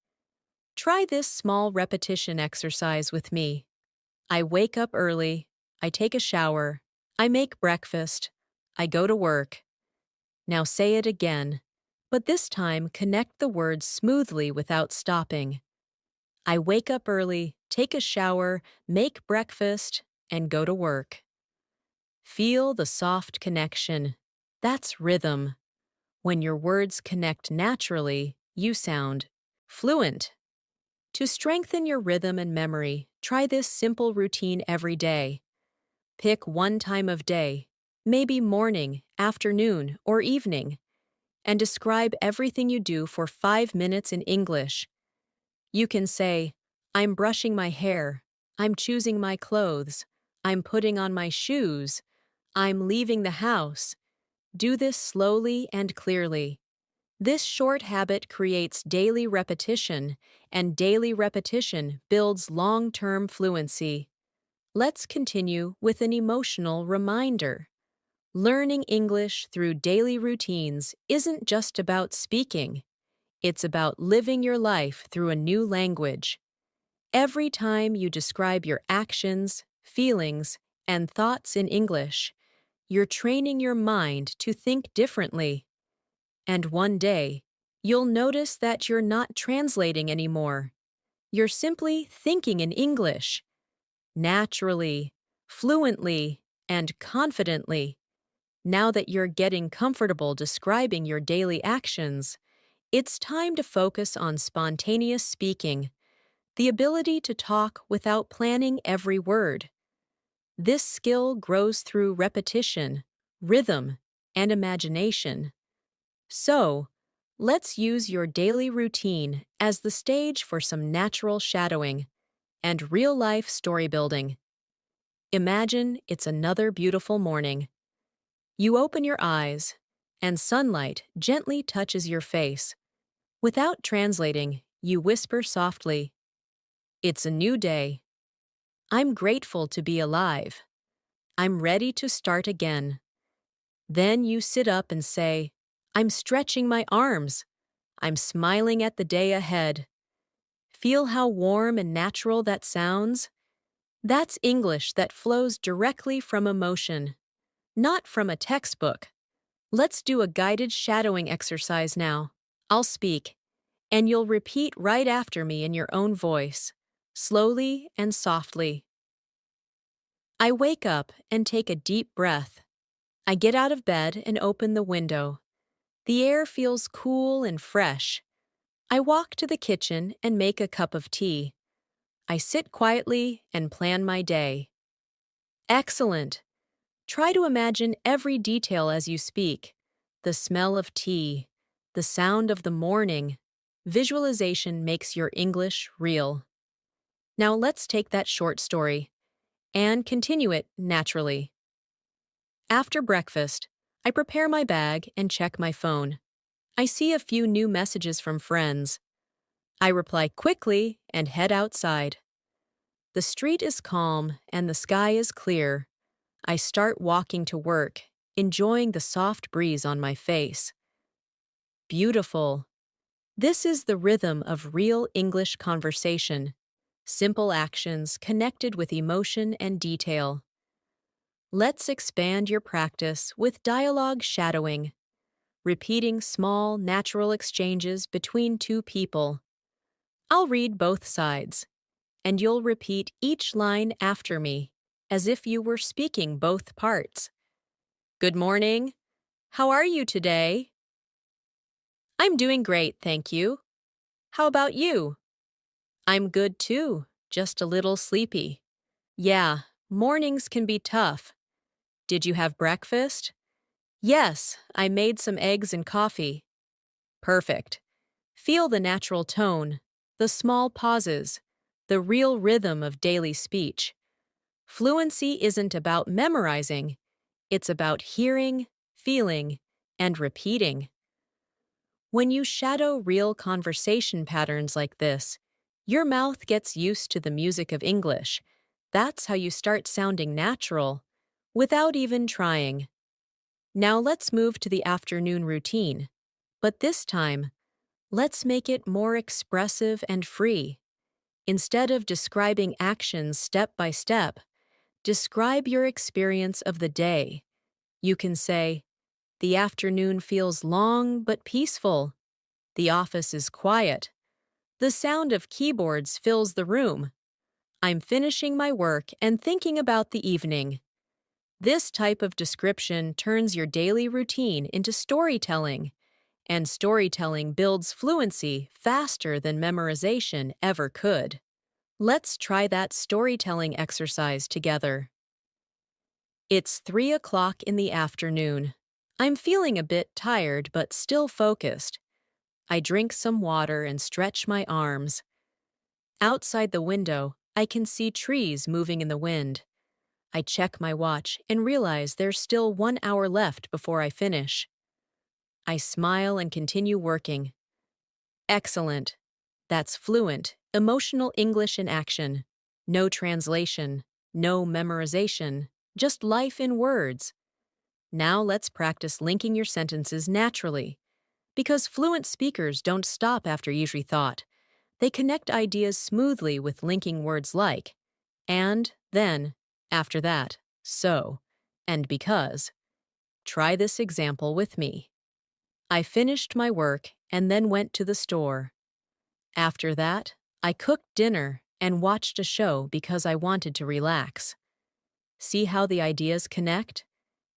Try this small repetition exercise with me. I wake up early, I take a shower, I make breakfast, I go to work. Now say it again, but this time connect the words smoothly without stopping. I wake up early, take a shower, make breakfast, and go to work. Feel the soft connection. That's rhythm. When your words connect naturally, you sound fluent. To strengthen your rhythm and memory, try this simple routine every day. Pick one time of day, maybe morning, afternoon, or evening, and describe everything you do for 5 minutes in English. You can say, I'm brushing my hair, I'm choosing my clothes, I'm putting on my shoes, I'm leaving the house. Do this slowly and clearly. This short habit creates daily repetition, and daily repetition builds long-term fluency. Let's continue with an emotional reminder. Learning English through daily routines isn't just about speaking. It's about living your life through a new language. Every time you describe your actions, feelings, and thoughts in English, you're training your mind to think differently. And one day, you'll notice that you're not translating anymore. You're simply thinking in English, naturally, fluently, and confidently. Now that you're getting comfortable describing your daily actions, it's time to focus on spontaneous speaking, the ability to talk without planning every word. This skill grows through repetition, rhythm, and imagination. So, let's use your daily routine as the stage for some natural shadowing and real-life story building. Imagine it's another beautiful morning. You open your eyes, and sunlight gently touches your face. Without translating, you whisper softly, "It's a new day. I'm grateful to be alive. I'm ready to start again." Then you sit up and say, "I'm stretching my arms. I'm smiling at the day ahead." Feel how warm and natural that sounds? That's English that flows directly from emotion, not from a textbook. Let's do a guided shadowing exercise now. I'll speak, and you'll repeat right after me in your own voice, slowly and softly. I wake up and take a deep breath. I get out of bed and open the window. The air feels cool and fresh. I walk to the kitchen and make a cup of tea. I sit quietly and plan my day. Excellent! Try to imagine every detail as you speak: the smell of tea, the sound of the morning. Visualization makes your English real. Now let's take that short story and continue it naturally. After breakfast, I prepare my bag and check my phone. I see a few new messages from friends. I reply quickly and head outside. The street is calm and the sky is clear. I start walking to work, enjoying the soft breeze on my face. Beautiful. This is the rhythm of real English conversation. Simple actions connected with emotion and detail. Let's expand your practice with dialogue shadowing, repeating small, natural exchanges between two people. I'll read both sides, and you'll repeat each line after me, as if you were speaking both parts. Good morning. How are you today? I'm doing great, thank you. How about you? I'm good too, just a little sleepy. Yeah, mornings can be tough. Did you have breakfast? Yes, I made some eggs and coffee. Perfect. Feel the natural tone, the small pauses, the real rhythm of daily speech. Fluency isn't about memorizing, it's about hearing, feeling, and repeating. When you shadow real conversation patterns like this, your mouth gets used to the music of English. That's how you start sounding natural, without even trying. Now let's move to the afternoon routine. But this time, let's make it more expressive and free. Instead of describing actions step by step, describe your experience of the day. You can say, "The afternoon feels long but peaceful. The office is quiet. The sound of keyboards fills the room. I'm finishing my work and thinking about the evening." This type of description turns your daily routine into storytelling, and storytelling builds fluency faster than memorization ever could. Let's try that storytelling exercise together. It's 3 o'clock in the afternoon. I'm feeling a bit tired but still focused. I drink some water and stretch my arms. Outside the window, I can see trees moving in the wind. I check my watch and realize there's still 1 hour left before I finish. I smile and continue working. Excellent. That's fluent, emotional English in action. No translation, no memorization, just life in words. Now let's practice linking your sentences naturally. Because fluent speakers don't stop after each thought. They connect ideas smoothly with linking words like and, then, after that, so, and because. Try this example with me. I finished my work and then went to the store. After that, I cooked dinner and watched a show because I wanted to relax. See how the ideas connect?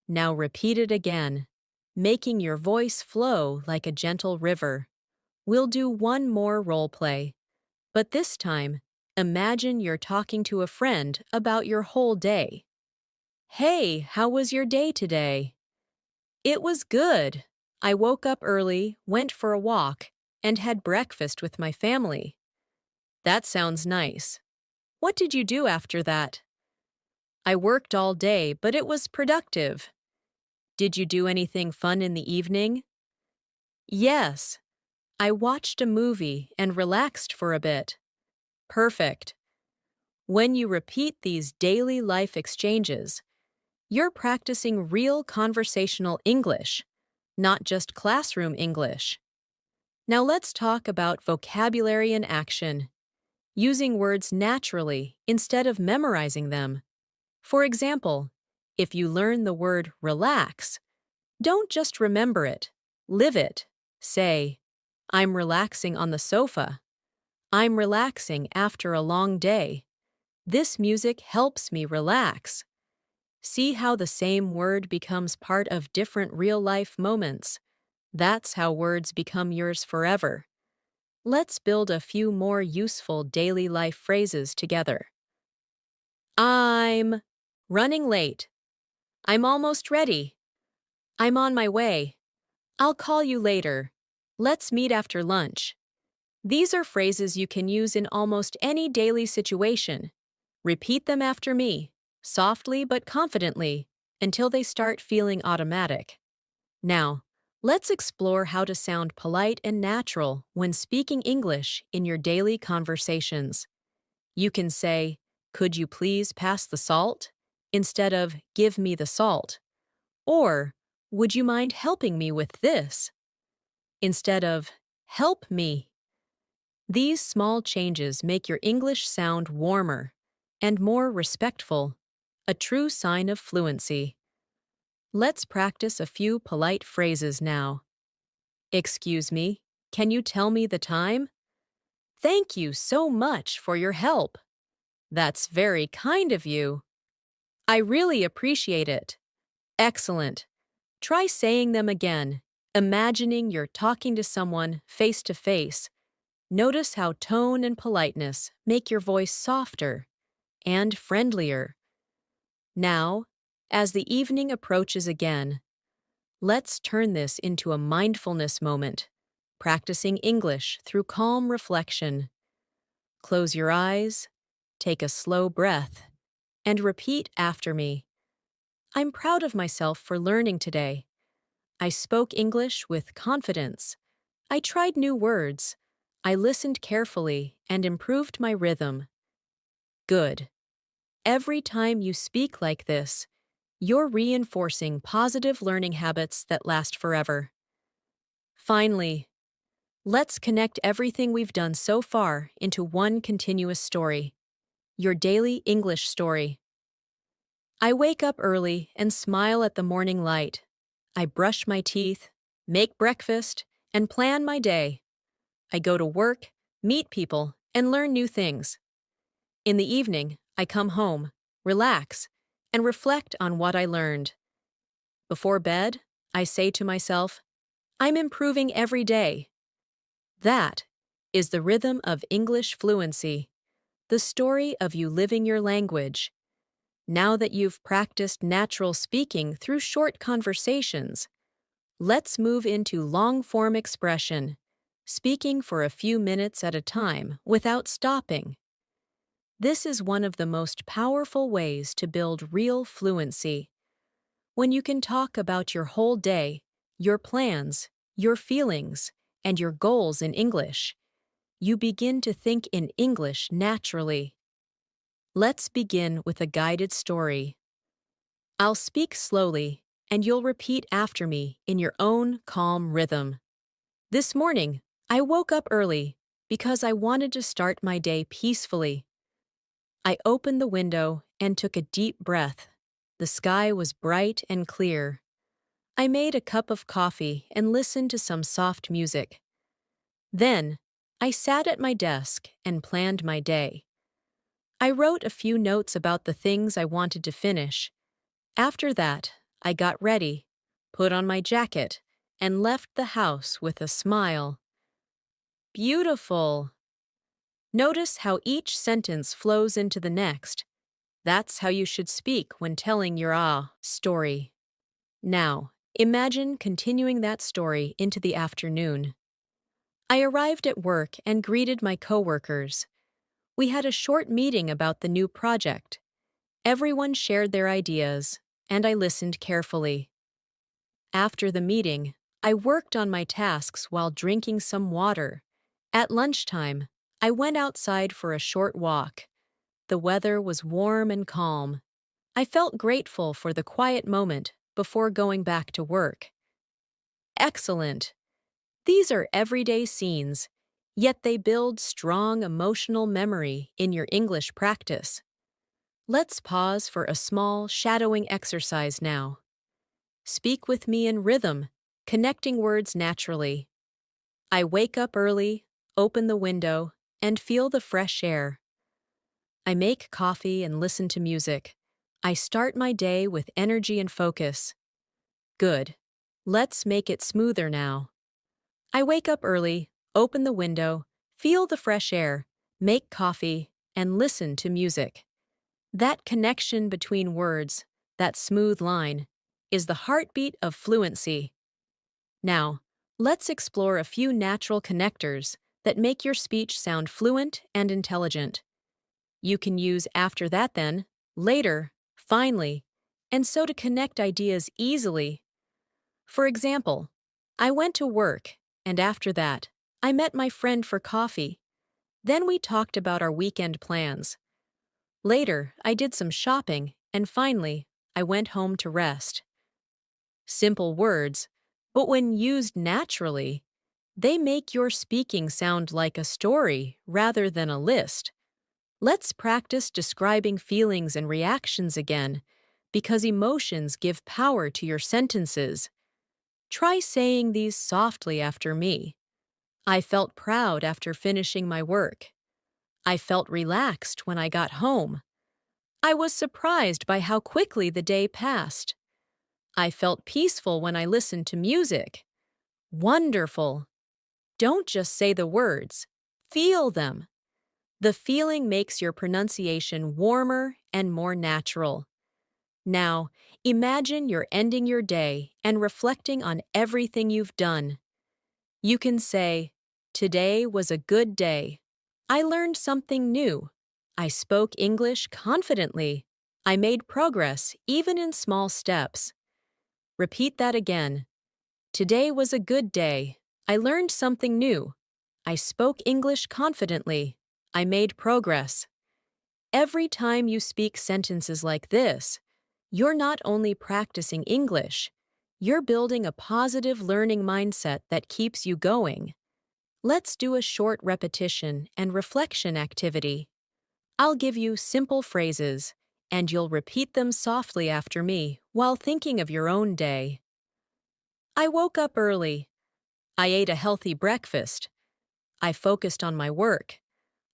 Now repeat it again, making your voice flow like a gentle river. We'll do one more role play, but this time, imagine you're talking to a friend about your whole day. Hey, how was your day today? It was good. I woke up early, went for a walk, and had breakfast with my family. That sounds nice. What did you do after that? I worked all day, but it was productive. Did you do anything fun in the evening? Yes. I watched a movie and relaxed for a bit. Perfect. When you repeat these daily life exchanges, you're practicing real conversational English, not just classroom English. Now let's talk about vocabulary in action, using words naturally instead of memorizing them. For example, if you learn the word relax, don't just remember it, live it. Say, "I'm relaxing on the sofa." "I'm relaxing after a long day." This music helps me relax. See how the same word becomes part of different real-life moments. That's how words become yours forever. Let's build a few more useful daily life phrases together. I'm running late. I'm almost ready. I'm on my way. I'll call you later. Let's meet after lunch. These are phrases you can use in almost any daily situation. Repeat them after me, softly but confidently, until they start feeling automatic. Now, let's explore how to sound polite and natural when speaking English in your daily conversations. You can say, "Could you please pass the salt?" instead of "Give me the salt." Or, "Would you mind helping me with this?" instead of "Help me." These small changes make your English sound warmer and more respectful, a true sign of fluency. Let's practice a few polite phrases now. Excuse me, can you tell me the time? Thank you so much for your help. That's very kind of you. I really appreciate it. Excellent. Try saying them again, imagining you're talking to someone face to face. Notice how tone and politeness make your voice softer and friendlier. Now, as the evening approaches again, let's turn this into a mindfulness moment, practicing English through calm reflection. Close your eyes, take a slow breath, and repeat after me. I'm proud of myself for learning today. I spoke English with confidence. I tried new words. I listened carefully and improved my rhythm. Good. Every time you speak like this, you're reinforcing positive learning habits that last forever. Finally, let's connect everything we've done so far into one continuous story. Your daily English story. I wake up early and smile at the morning light. I brush my teeth, make breakfast, and plan my day. I go to work, meet people, and learn new things. In the evening, I come home, relax, and reflect on what I learned. Before bed, I say to myself, I'm improving every day. That is the rhythm of English fluency, the story of you living your language. Now that you've practiced natural speaking through short conversations, let's move into long-form expression, speaking for a few minutes at a time without stopping. This is one of the most powerful ways to build real fluency. When you can talk about your whole day, your plans, your feelings, and your goals in English, you begin to think in English naturally. Let's begin with a guided story. I'll speak slowly, and you'll repeat after me in your own calm rhythm. This morning, I woke up early because I wanted to start my day peacefully. I opened the window and took a deep breath. The sky was bright and clear. I made a cup of coffee and listened to some soft music. Then, I sat at my desk and planned my day. I wrote a few notes about the things I wanted to finish. After that, I got ready, put on my jacket, and left the house with a smile. Beautiful! Notice how each sentence flows into the next. That's how you should speak when telling your story. Now, imagine continuing that story into the afternoon. I arrived at work and greeted my coworkers. We had a short meeting about the new project. Everyone shared their ideas, and I listened carefully. After the meeting, I worked on my tasks while drinking some water. At lunchtime, I went outside for a short walk. The weather was warm and calm. I felt grateful for the quiet moment before going back to work. Excellent! These are everyday scenes, yet they build strong emotional memory in your English practice. Let's pause for a small shadowing exercise now. Speak with me in rhythm, connecting words naturally. I wake up early, open the window, and feel the fresh air. I make coffee and listen to music. I start my day with energy and focus. Good. Let's make it smoother now. I wake up early, open the window, feel the fresh air, make coffee, and listen to music. That connection between words, that smooth line, is the heartbeat of fluency. Now, let's explore a few natural connectors that make your speech sound fluent and intelligent. You can use after that then, later, finally, and so to connect ideas easily. For example, I went to work, and after that, I met my friend for coffee. Then we talked about our weekend plans. Later, I did some shopping, and finally, I went home to rest. Simple words, but when used naturally, they make your speaking sound like a story rather than a list. Let's practice describing feelings and reactions again, because emotions give power to your sentences. Try saying these softly after me. I felt proud after finishing my work. I felt relaxed when I got home. I was surprised by how quickly the day passed. I felt peaceful when I listened to music. Wonderful! Don't just say the words, feel them. The feeling makes your pronunciation warmer and more natural. Now, imagine you're ending your day and reflecting on everything you've done. You can say, "Today was a good day. I learned something new. I spoke English confidently. I made progress even in small steps." Repeat that again. Today was a good day. I learned something new. I spoke English confidently. I made progress. Every time you speak sentences like this, you're not only practicing English, you're building a positive learning mindset that keeps you going. Let's do a short repetition and reflection activity. I'll give you simple phrases, and you'll repeat them softly after me while thinking of your own day. I woke up early. I ate a healthy breakfast. I focused on my work.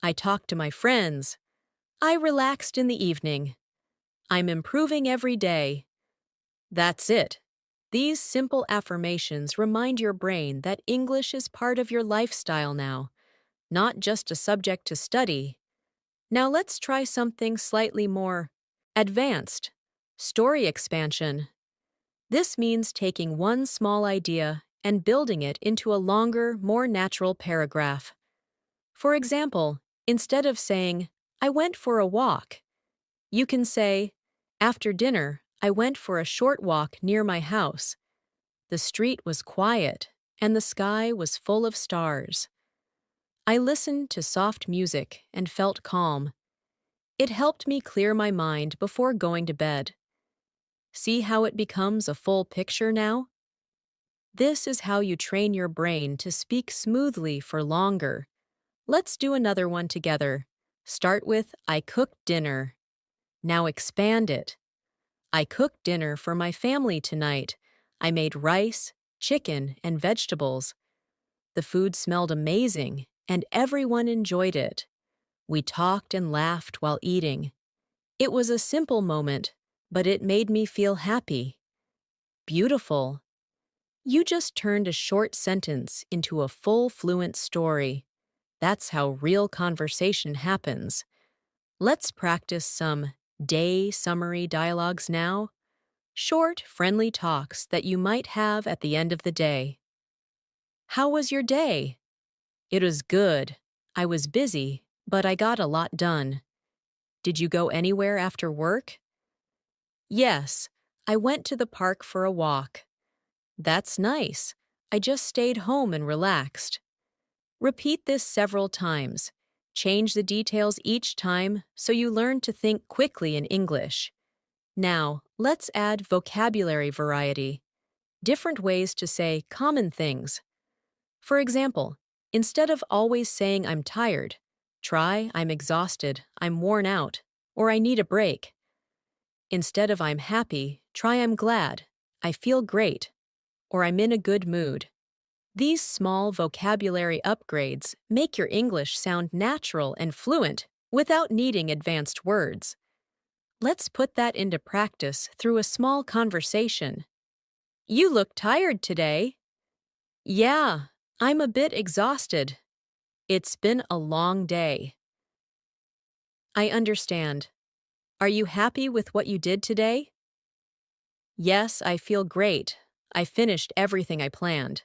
I talked to my friends. I relaxed in the evening. I'm improving every day. That's it. These simple affirmations remind your brain that English is part of your lifestyle now, not just a subject to study. Now let's try something slightly more advanced. Story expansion. This means taking one small idea and building it into a longer, more natural paragraph. For example, instead of saying, "I went for a walk," you can say, "After dinner, I went for a short walk near my house. The street was quiet, and the sky was full of stars. I listened to soft music and felt calm. It helped me clear my mind before going to bed." See how it becomes a full picture now? This is how you train your brain to speak smoothly for longer. Let's do another one together. Start with, "I cooked dinner." Now expand it. "I cooked dinner for my family tonight. I made rice, chicken, and vegetables. The food smelled amazing, and everyone enjoyed it. We talked and laughed while eating. It was a simple moment, but it made me feel happy." Beautiful. You just turned a short sentence into a full fluent story. That's how real conversation happens. Let's practice some day summary dialogues now. Short, friendly talks that you might have at the end of the day. "How was your day?" "It was good. I was busy, but I got a lot done." "Did you go anywhere after work?" "Yes, I went to the park for a walk." "That's nice. I just stayed home and relaxed." Repeat this several times. Change the details each time so you learn to think quickly in English. Now, let's add vocabulary variety. Different ways to say common things. For example, instead of always saying "I'm tired," try "I'm exhausted," "I'm worn out," or "I need a break." Instead of "I'm happy," try "I'm glad," "I feel great," or "I'm in a good mood." These small vocabulary upgrades make your English sound natural and fluent without needing advanced words. Let's put that into practice through a small conversation. "You look tired today." "Yeah, I'm a bit exhausted. It's been a long day." "I understand. Are you happy with what you did today?" "Yes, I feel great. I finished everything I planned."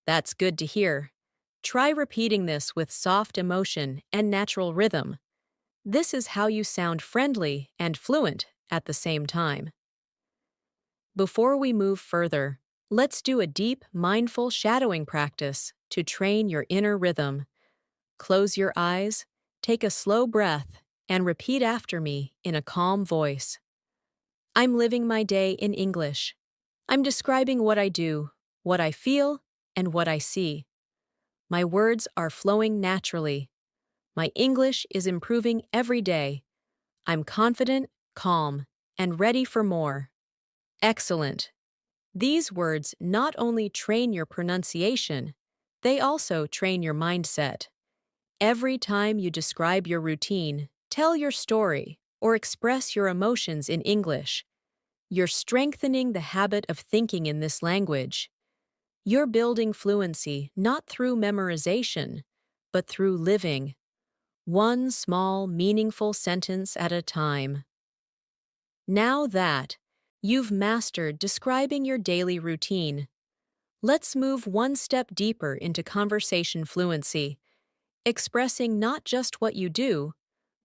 That's good to hear. Try repeating this with soft emotion and natural rhythm. This is how you sound friendly and fluent at the same time. Before we move further, let's do a deep, mindful shadowing practice to train your inner rhythm. Close your eyes, take a slow breath, and repeat after me in a calm voice. "I'm living my day in English. I'm describing what I do, what I feel, and what I see. My words are flowing naturally. My English is improving every day. I'm confident, calm, and ready for more." Excellent. These words not only train your pronunciation, They also train your mindset. Every time you describe your routine, tell your story, or express your emotions in English, you're strengthening the habit of thinking in this language. You're building fluency not through memorization, but through living, one small, meaningful sentence at a time. Now that you've mastered describing your daily routine, let's move one step deeper into conversation fluency, expressing not just what you do,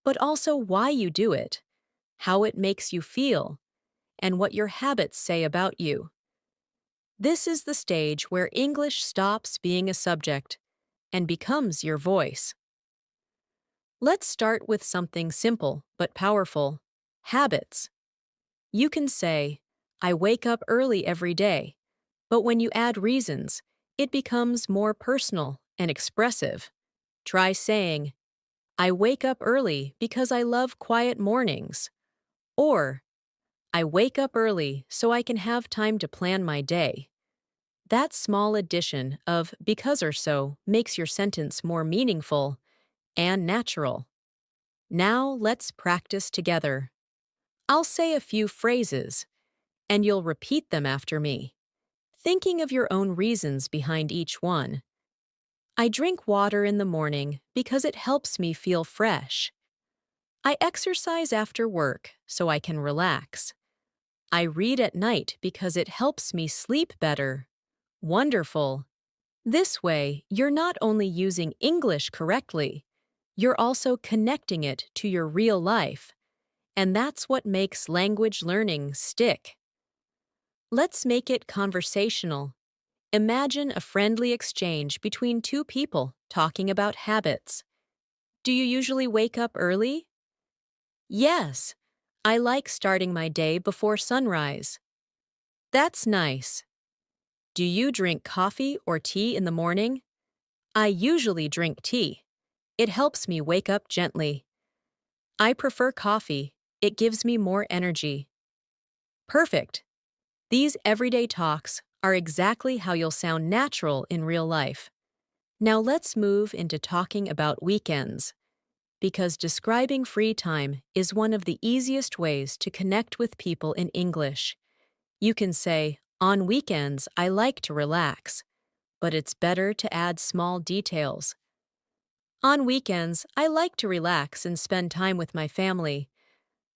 but also why you do it, how it makes you feel, and what your habits say about you. This is the stage where English stops being a subject and becomes your voice. Let's start with something simple but powerful: habits. You can say, I wake up early every day, but when you add reasons, it becomes more personal and expressive. Try saying, I wake up early because I love quiet mornings, or I wake up early so I can have time to plan my day. That small addition of because or so makes your sentence more meaningful and natural. Now let's practice together. I'll say a few phrases, and you'll repeat them after me, thinking of your own reasons behind each one. I drink water in the morning because it helps me feel fresh. I exercise after work so I can relax. I read at night because it helps me sleep better. Wonderful. This way, you're not only using English correctly, you're also connecting it to your real life. And that's what makes language learning stick. Let's make it conversational. Imagine a friendly exchange between two people talking about habits. Do you usually wake up early? Yes. I like starting my day before sunrise. That's nice. Do you drink coffee or tea in the morning? I usually drink tea. It helps me wake up gently. I prefer coffee. It gives me more energy. Perfect. These everyday talks are exactly how you'll sound natural in real life. Now let's move into talking about weekends, because describing free time is one of the easiest ways to connect with people in English. You can say, on weekends, I like to relax, but it's better to add small details. On weekends, I like to relax and spend time with my family.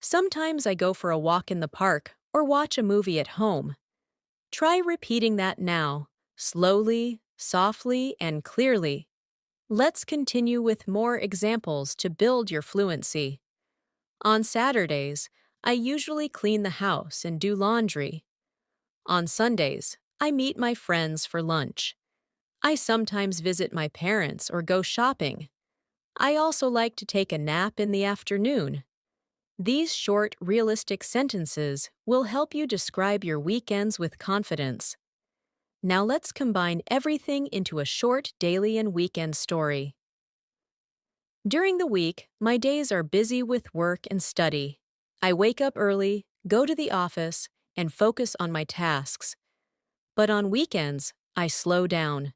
Sometimes I go for a walk in the park or watch a movie at home. Try repeating that now, slowly, softly, and clearly. Let's continue with more examples to build your fluency. On Saturdays, I usually clean the house and do laundry. On Sundays, I meet my friends for lunch. I sometimes visit my parents or go shopping. I also like to take a nap in the afternoon. These short, realistic sentences will help you describe your weekends with confidence. Now let's combine everything into a short daily and weekend story. During the week, my days are busy with work and study. I wake up early, go to the office, and focus on my tasks. But on weekends, I slow down.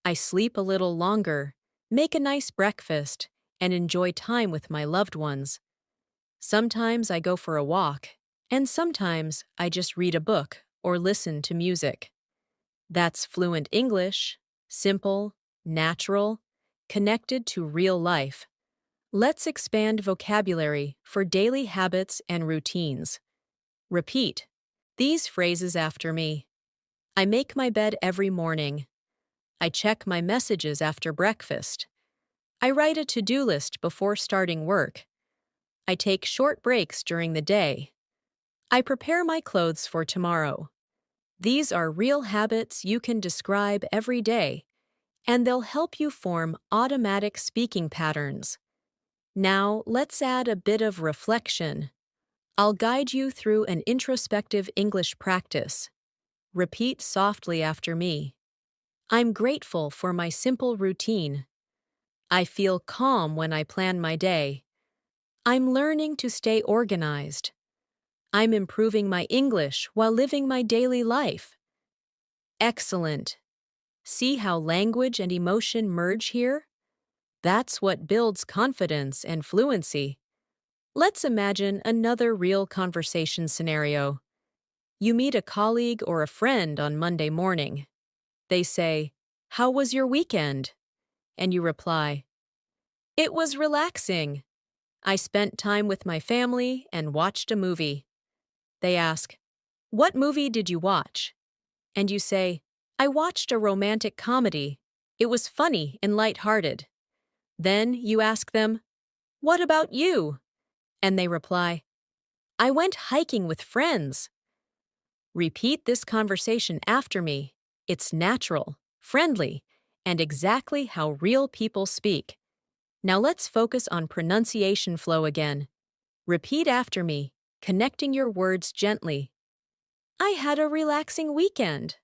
I sleep a little longer, make a nice breakfast, and enjoy time with my loved ones. Sometimes I go for a walk, and sometimes I just read a book or listen to music. That's fluent English, simple, natural, connected to real life. Let's expand vocabulary for daily habits and routines. Repeat these phrases after me. I make my bed every morning. I check my messages after breakfast. I write a to-do list before starting work. I take short breaks during the day. I prepare my clothes for tomorrow. These are real habits you can describe every day, and they'll help you form automatic speaking patterns. Now, let's add a bit of reflection. I'll guide you through an introspective English practice. Repeat softly after me. I'm grateful for my simple routine. I feel calm when I plan my day. I'm learning to stay organized. I'm improving my English while living my daily life. Excellent. See how language and emotion merge here? That's what builds confidence and fluency. Let's imagine another real conversation scenario. You meet a colleague or a friend on Monday morning. They say, "How was your weekend?" And you reply, "It was relaxing. I spent time with my family and watched a movie." They ask, "What movie did you watch?" And you say, "I watched a romantic comedy. It was funny and lighthearted." Then you ask them, "What about you?" And they reply, "I went hiking with friends." Repeat this conversation after me. It's natural, friendly, and exactly how real people speak. Now let's focus on pronunciation flow again. Repeat after me, connecting your words gently. I had a relaxing weekend.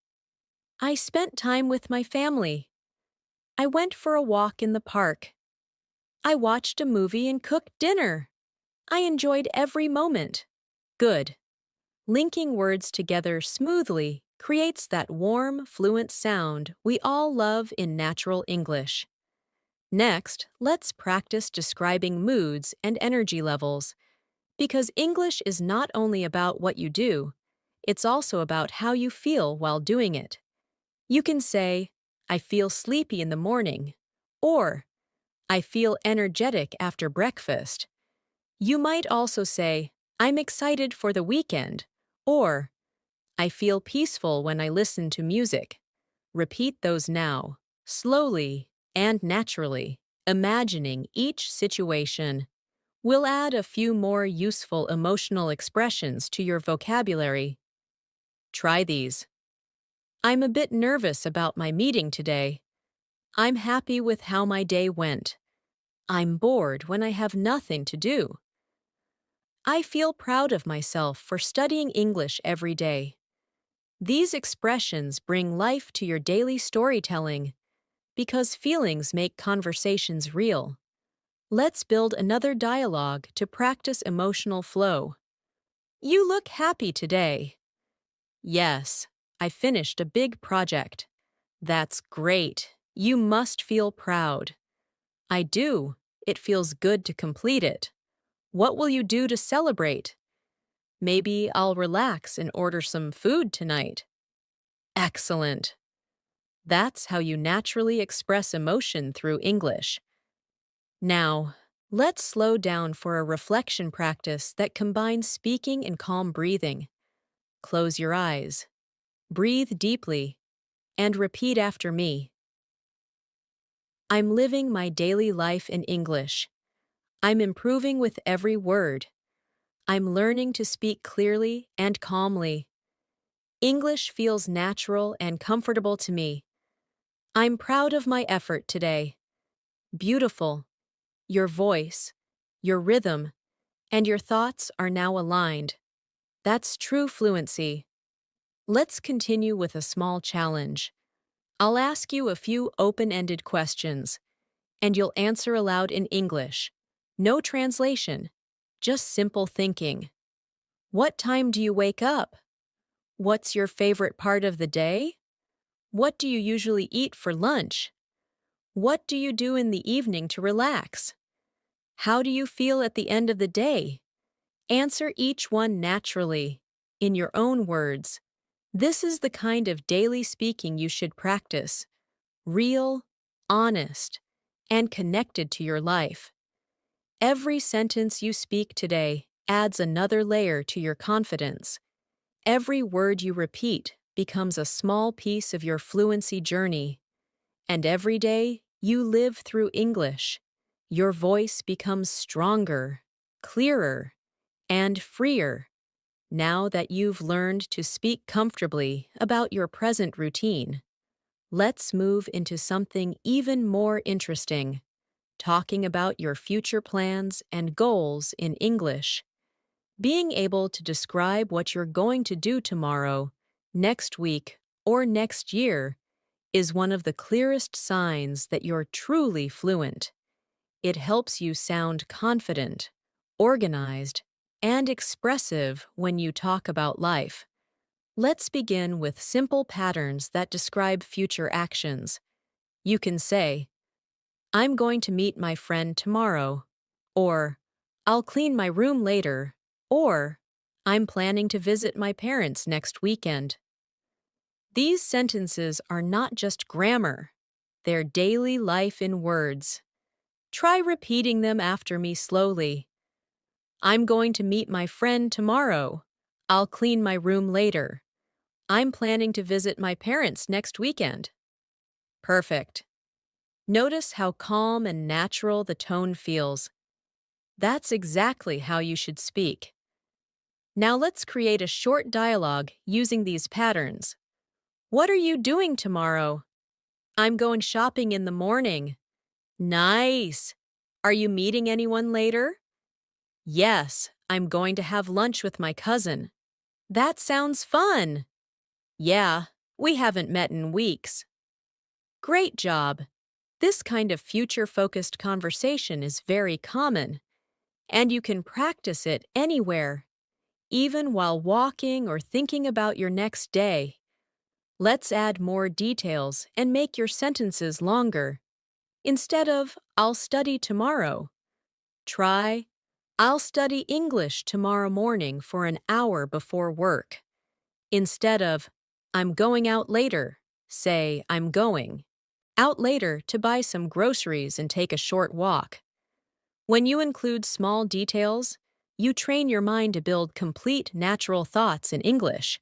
I spent time with my family. I went for a walk in the park. I watched a movie and cooked dinner. I enjoyed every moment. Good. Linking words together smoothly creates that warm, fluent sound we all love in natural English. Next, let's practice describing moods and energy levels, because English is not only about what you do, it's also about how you feel while doing it. You can say, "I feel sleepy in the morning," or "I feel energetic after breakfast." You might also say, "I'm excited for the weekend," or "I feel peaceful when I listen to music." Repeat those now, slowly and naturally, imagining each situation. We'll add a few more useful emotional expressions to your vocabulary. Try these. I'm a bit nervous about my meeting today. I'm happy with how my day went. I'm bored when I have nothing to do. I feel proud of myself for studying English every day. These expressions bring life to your daily storytelling because feelings make conversations real. Let's build another dialogue to practice emotional flow. You look happy today. Yes, I finished a big project. That's great. You must feel proud. I do. It feels good to complete it. What will you do to celebrate? Maybe I'll relax and order some food tonight. Excellent. That's how you naturally express emotion through English. Now, let's slow down for a reflection practice that combines speaking and calm breathing. Close your eyes, breathe deeply, and repeat after me. I'm living my daily life in English. I'm improving with every word. I'm learning to speak clearly and calmly. English feels natural and comfortable to me. I'm proud of my effort today. Beautiful. Your voice, your rhythm, and your thoughts are now aligned. That's true fluency. Let's continue with a small challenge. I'll ask you a few open-ended questions, and you'll answer aloud in English. No translation, just simple thinking. What time do you wake up? What's your favorite part of the day? What do you usually eat for lunch? What do you do in the evening to relax? How do you feel at the end of the day? Answer each one naturally, in your own words. This is the kind of daily speaking you should practice. Real, honest, and connected to your life. Every sentence you speak today adds another layer to your confidence. Every word you repeat becomes a small piece of your fluency journey. And every day you live through English, your voice becomes stronger, clearer, and freer. Now that you've learned to speak comfortably about your present routine, let's move into something even more interesting, talking about your future plans and goals in English. Being able to describe what you're going to do tomorrow, next week, or next year is one of the clearest signs that you're truly fluent. It helps you sound confident, organized, and expressive when you talk about life. Let's begin with simple patterns that describe future actions. You can say, I'm going to meet my friend tomorrow, or I'll clean my room later, or I'm planning to visit my parents next weekend. These sentences are not just grammar, they're daily life in words. Try repeating them after me slowly. I'm going to meet my friend tomorrow. I'll clean my room later. I'm planning to visit my parents next weekend. Perfect. Notice how calm and natural the tone feels. That's exactly how you should speak. Now let's create a short dialogue using these patterns. What are you doing tomorrow? I'm going shopping in the morning. Nice. Are you meeting anyone later? Yes, I'm going to have lunch with my cousin. That sounds fun. Yeah, we haven't met in weeks. Great job. This kind of future-focused conversation is very common, and you can practice it anywhere, even while walking or thinking about your next day. Let's add more details and make your sentences longer. Instead of, I'll study tomorrow, try, I'll study English tomorrow morning for an hour before work. Instead of, I'm going out later, say, I'm going out later to buy some groceries and take a short walk. When you include small details, you train your mind to build complete natural thoughts in English.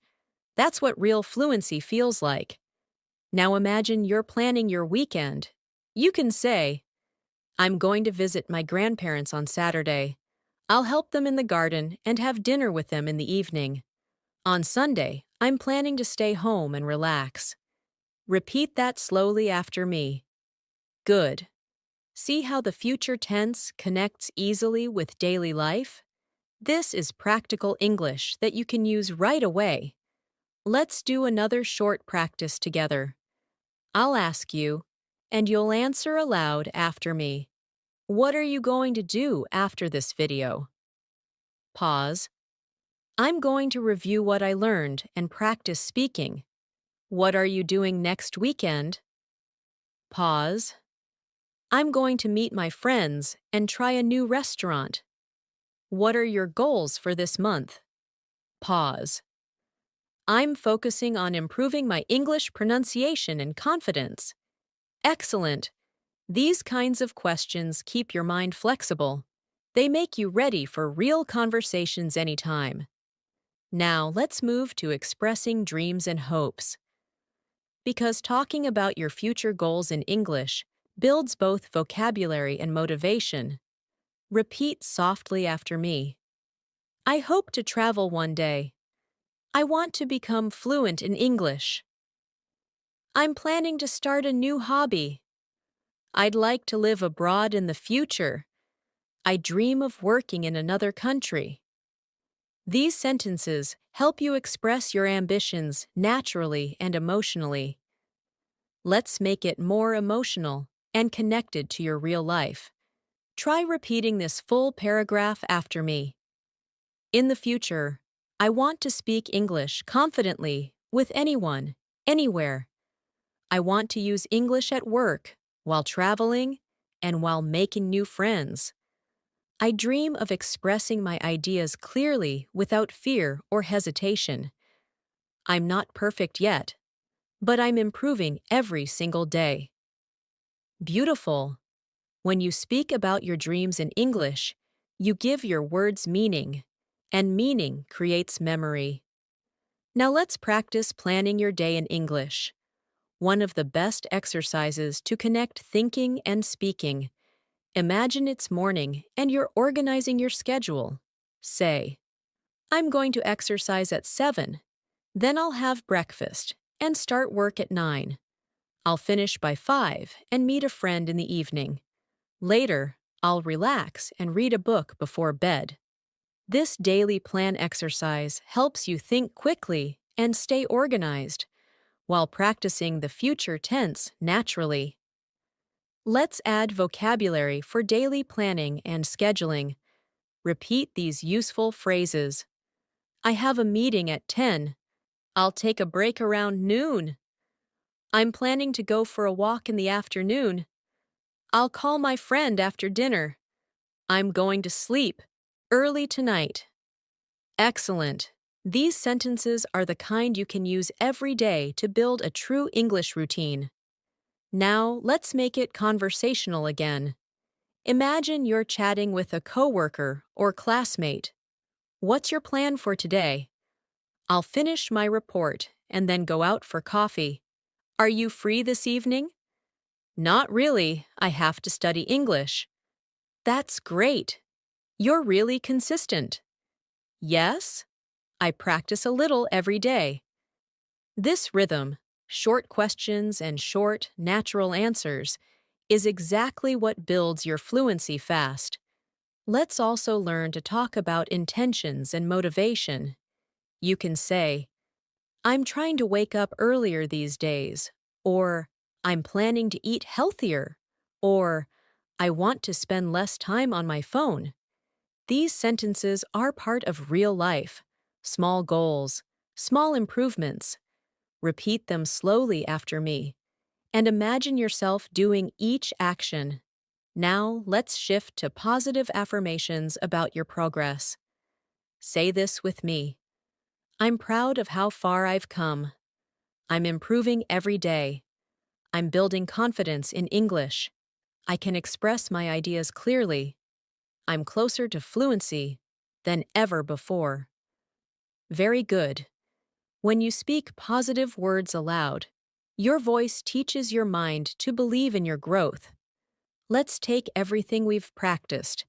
That's what real fluency feels like. Now imagine you're planning your weekend. You can say, I'm going to visit my grandparents on Saturday. I'll help them in the garden and have dinner with them in the evening. On Sunday, I'm planning to stay home and relax. Repeat that slowly after me. Good. See how the future tense connects easily with daily life? This is practical English that you can use right away. Let's do another short practice together. I'll ask you, and you'll answer aloud after me. What are you going to do after this video? Pause. I'm going to review what I learned and practice speaking. What are you doing next weekend? Pause. I'm going to meet my friends and try a new restaurant. What are your goals for this month? Pause. I'm focusing on improving my English pronunciation and confidence. Excellent. These kinds of questions keep your mind flexible. They make you ready for real conversations anytime. Now let's move to expressing dreams and hopes. Because talking about your future goals in English builds both vocabulary and motivation. Repeat softly after me. I hope to travel one day. I want to become fluent in English. I'm planning to start a new hobby. I'd like to live abroad in the future. I dream of working in another country. These sentences help you express your ambitions naturally and emotionally. Let's make it more emotional and connected to your real life. Try repeating this full paragraph after me. In the future, I want to speak English confidently with anyone, anywhere. I want to use English at work, while traveling, and while making new friends. I dream of expressing my ideas clearly without fear or hesitation. I'm not perfect yet, but I'm improving every single day. Beautiful. When you speak about your dreams in English, you give your words meaning, and meaning creates memory. Now let's practice planning your day in English. One of the best exercises to connect thinking and speaking. Imagine it's morning and you're organizing your schedule. Say, I'm going to exercise at 7, then I'll have breakfast and start work at 9. I'll finish by 5 and meet a friend in the evening. Later, I'll relax and read a book before bed. This daily plan exercise helps you think quickly and stay organized, while practicing the future tense naturally. Let's add vocabulary for daily planning and scheduling. Repeat these useful phrases. I have a meeting at 10. I'll take a break around noon. I'm planning to go for a walk in the afternoon. I'll call my friend after dinner. I'm going to sleep early tonight. Excellent. These sentences are the kind you can use every day to build a true English routine. Now, let's make it conversational again. Imagine you're chatting with a coworker or classmate. What's your plan for today? I'll finish my report and then go out for coffee. Are you free this evening? Not really. I have to study English. That's great. You're really consistent. Yes? I practice a little every day. This rhythm, short questions and short, natural answers, is exactly what builds your fluency fast. Let's also learn to talk about intentions and motivation. You can say, I'm trying to wake up earlier these days, or I'm planning to eat healthier, or I want to spend less time on my phone. These sentences are part of real life, small goals, small improvements. Repeat them slowly after me, and imagine yourself doing each action. Now, let's shift to positive affirmations about your progress. Say this with me. I'm proud of how far I've come. I'm improving every day. I'm building confidence in English. I can express my ideas clearly. I'm closer to fluency than ever before. Very good. When you speak positive words aloud, your voice teaches your mind to believe in your growth. Let's take everything we've practiced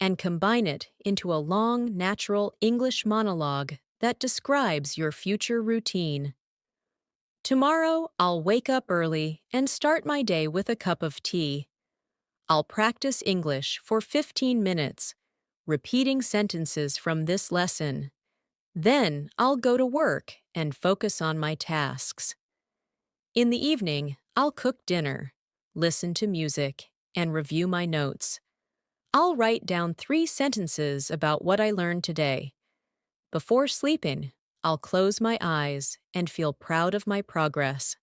and combine it into a long, natural English monologue that describes your future routine. Tomorrow, I'll wake up early and start my day with a cup of tea. I'll practice English for 15 minutes, repeating sentences from this lesson. Then, I'll go to work and focus on my tasks. In the evening, I'll cook dinner, listen to music, and review my notes. I'll write down 3 sentences about what I learned today. Before sleeping, I'll close my eyes and feel proud of my progress.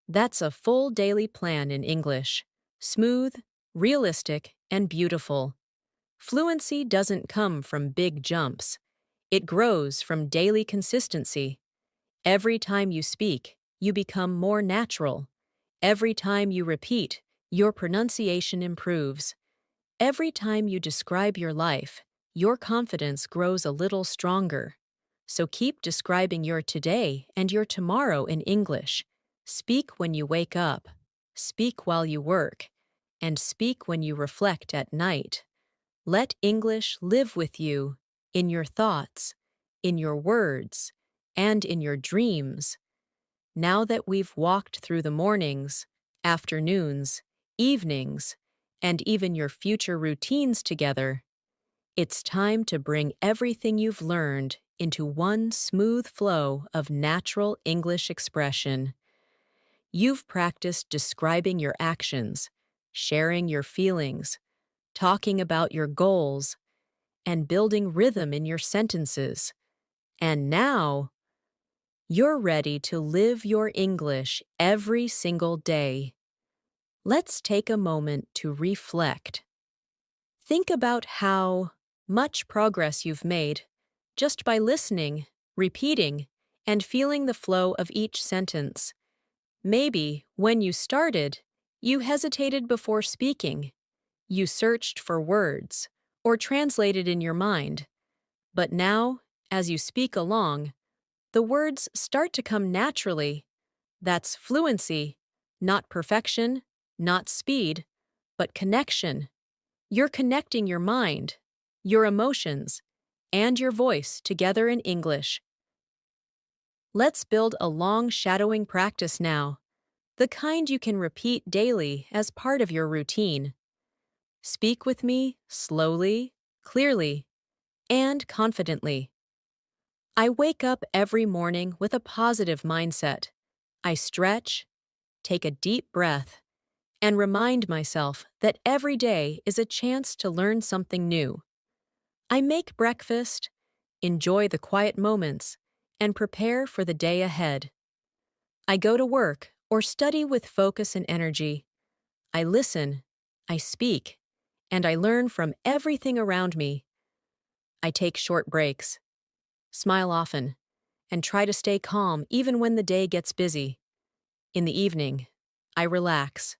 That's a full daily plan in English. Smooth, realistic, and beautiful. Fluency doesn't come from big jumps. It grows from daily consistency. Every time you speak, you become more natural. Every time you repeat, your pronunciation improves. Every time you describe your life, your confidence grows a little stronger. So keep describing your today and your tomorrow in English. Speak when you wake up, speak while you work, and speak when you reflect at night. Let English live with you in your thoughts, in your words, and in your dreams. Now that we've walked through the mornings, afternoons, evenings, and even your future routines together, it's time to bring everything you've learned into one smooth flow of natural English expression. You've practiced describing your actions, sharing your feelings, talking about your goals, and building rhythm in your sentences. And now, you're ready to live your English every single day. Let's take a moment to reflect. Think about how much progress you've made just by listening, repeating, and feeling the flow of each sentence. Maybe, when you started, you hesitated before speaking. You searched for words, or translated in your mind. But now, as you speak along, the words start to come naturally. That's fluency, not perfection, not speed, but connection. You're connecting your mind, your emotions, and your voice together in English. Let's build a long shadowing practice now, the kind you can repeat daily as part of your routine. Speak with me slowly, clearly, and confidently. I wake up every morning with a positive mindset. I stretch, take a deep breath, and remind myself that every day is a chance to learn something new. I make breakfast, enjoy the quiet moments, and prepare for the day ahead. I go to work or study with focus and energy. I listen, I speak, and I learn from everything around me. I take short breaks, smile often, and try to stay calm even when the day gets busy. In the evening, I relax,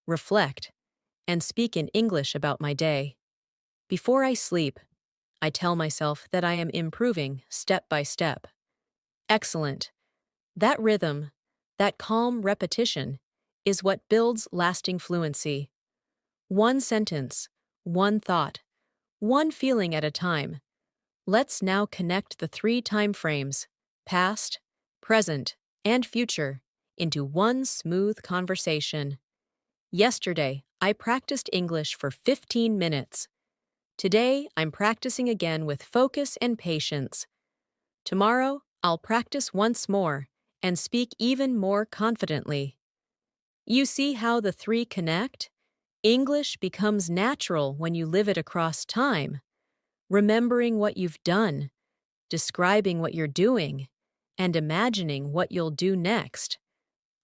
reflect, and speak in English about my day. Before I sleep, I tell myself that I am improving step by step. Excellent. That rhythm, that calm repetition, is what builds lasting fluency. One sentence, one thought, one feeling at a time. Let's now connect the three time frames, past, present, and future, into one smooth conversation. Yesterday, I practiced English for 15 minutes. Today, I'm practicing again with focus and patience. Tomorrow, I'll practice once more and speak even more confidently. You see how the three connect? English becomes natural when you live it across time, remembering what you've done, describing what you're doing, and imagining what you'll do next.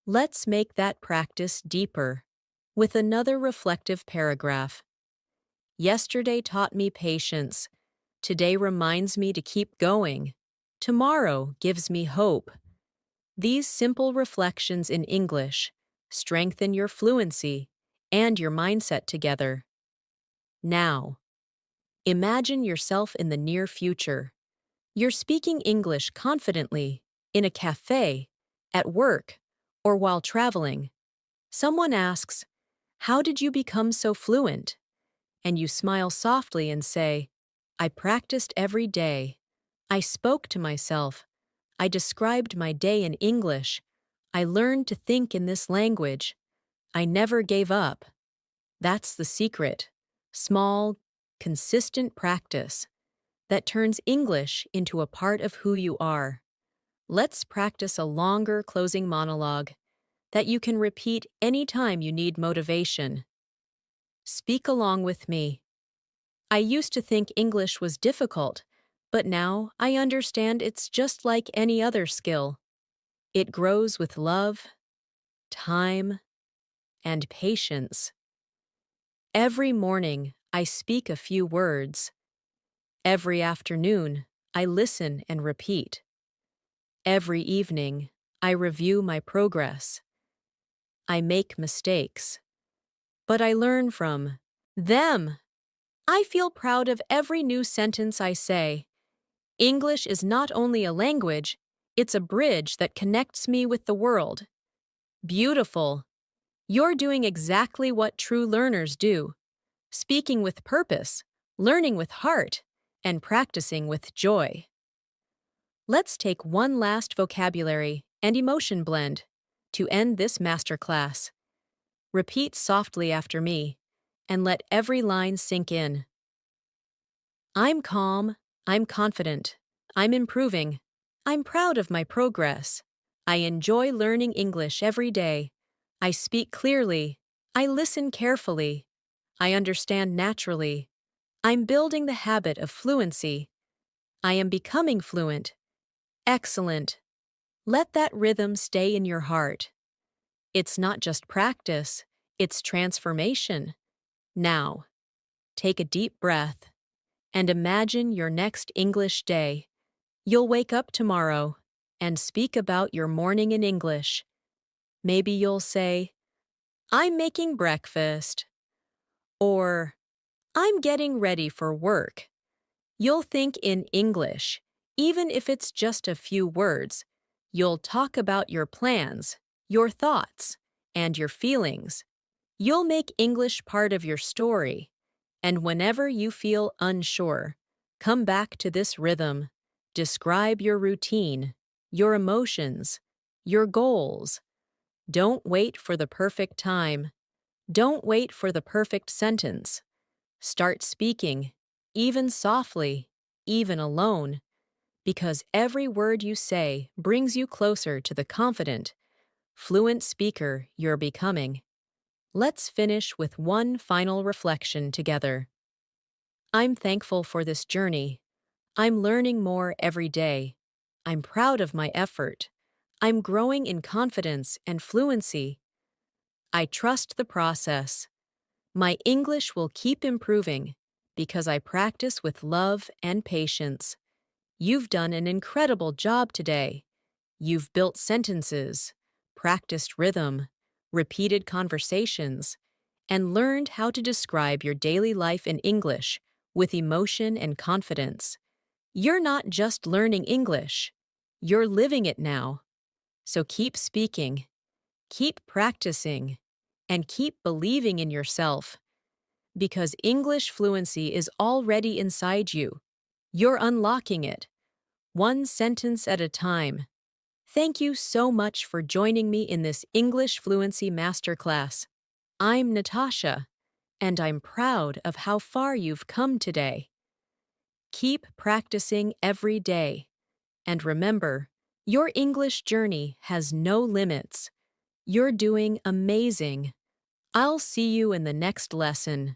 Let's make that practice deeper with another reflective paragraph. Yesterday taught me patience. Today reminds me to keep going. Tomorrow gives me hope. These simple reflections in English strengthen your fluency and your mindset together. Now, imagine yourself in the near future. You're speaking English confidently in a cafe, at work, or while traveling. Someone asks, "How did you become so fluent?" And you smile softly and say, "I practiced every day. I spoke to myself. I described my day in English. I learned to think in this language. I never gave up." That's the secret. Small, consistent practice that turns English into a part of who you are. Let's practice a longer closing monologue that you can repeat anytime you need motivation. Speak along with me. I used to think English was difficult, but now I understand it's just like any other skill. It grows with love, time, and patience. Every morning, I speak a few words. Every afternoon, I listen and repeat. Every evening, I review my progress. I make mistakes, but I learn from them. I feel proud of every new sentence I say. English is not only a language, it's a bridge that connects me with the world. Beautiful. You're doing exactly what true learners do, speaking with purpose, learning with heart, and practicing with joy. Let's take one last vocabulary and emotion blend to end this masterclass. Repeat softly after me and let every line sink in. I'm calm, I'm confident, I'm improving, I'm proud of my progress. I enjoy learning English every day. I speak clearly, I listen carefully, I understand naturally. I'm building the habit of fluency. I am becoming fluent. Excellent. Let that rhythm stay in your heart. It's not just practice, it's transformation. Now, take a deep breath and imagine your next English day. You'll wake up tomorrow and speak about your morning in English. Maybe you'll say, "I'm making breakfast," or "I'm getting ready for work." You'll think in English, even if it's just a few words. You'll talk about your plans, your thoughts, and your feelings. You'll make English part of your story. And whenever you feel unsure, come back to this rhythm. Describe your routine, your emotions, your goals. Don't wait for the perfect time. Don't wait for the perfect sentence. Start speaking, even softly, even alone, because every word you say brings you closer to the confident, fluent speaker you're becoming. Let's finish with one final reflection together. I'm thankful for this journey. I'm learning more every day. I'm proud of my effort. I'm growing in confidence and fluency. I trust the process. My English will keep improving because I practice with love and patience. You've done an incredible job today. You've built sentences, practiced rhythm, repeated conversations, and learned how to describe your daily life in English with emotion and confidence. You're not just learning English, you're living it now. So keep speaking, keep practicing, and keep believing in yourself because English fluency is already inside you. You're unlocking it, one sentence at a time. Thank you so much for joining me in this English Fluency Masterclass. I'm Natasha, and I'm proud of how far you've come today. Keep practicing every day. And remember, your English journey has no limits. You're doing amazing. I'll see you in the next lesson.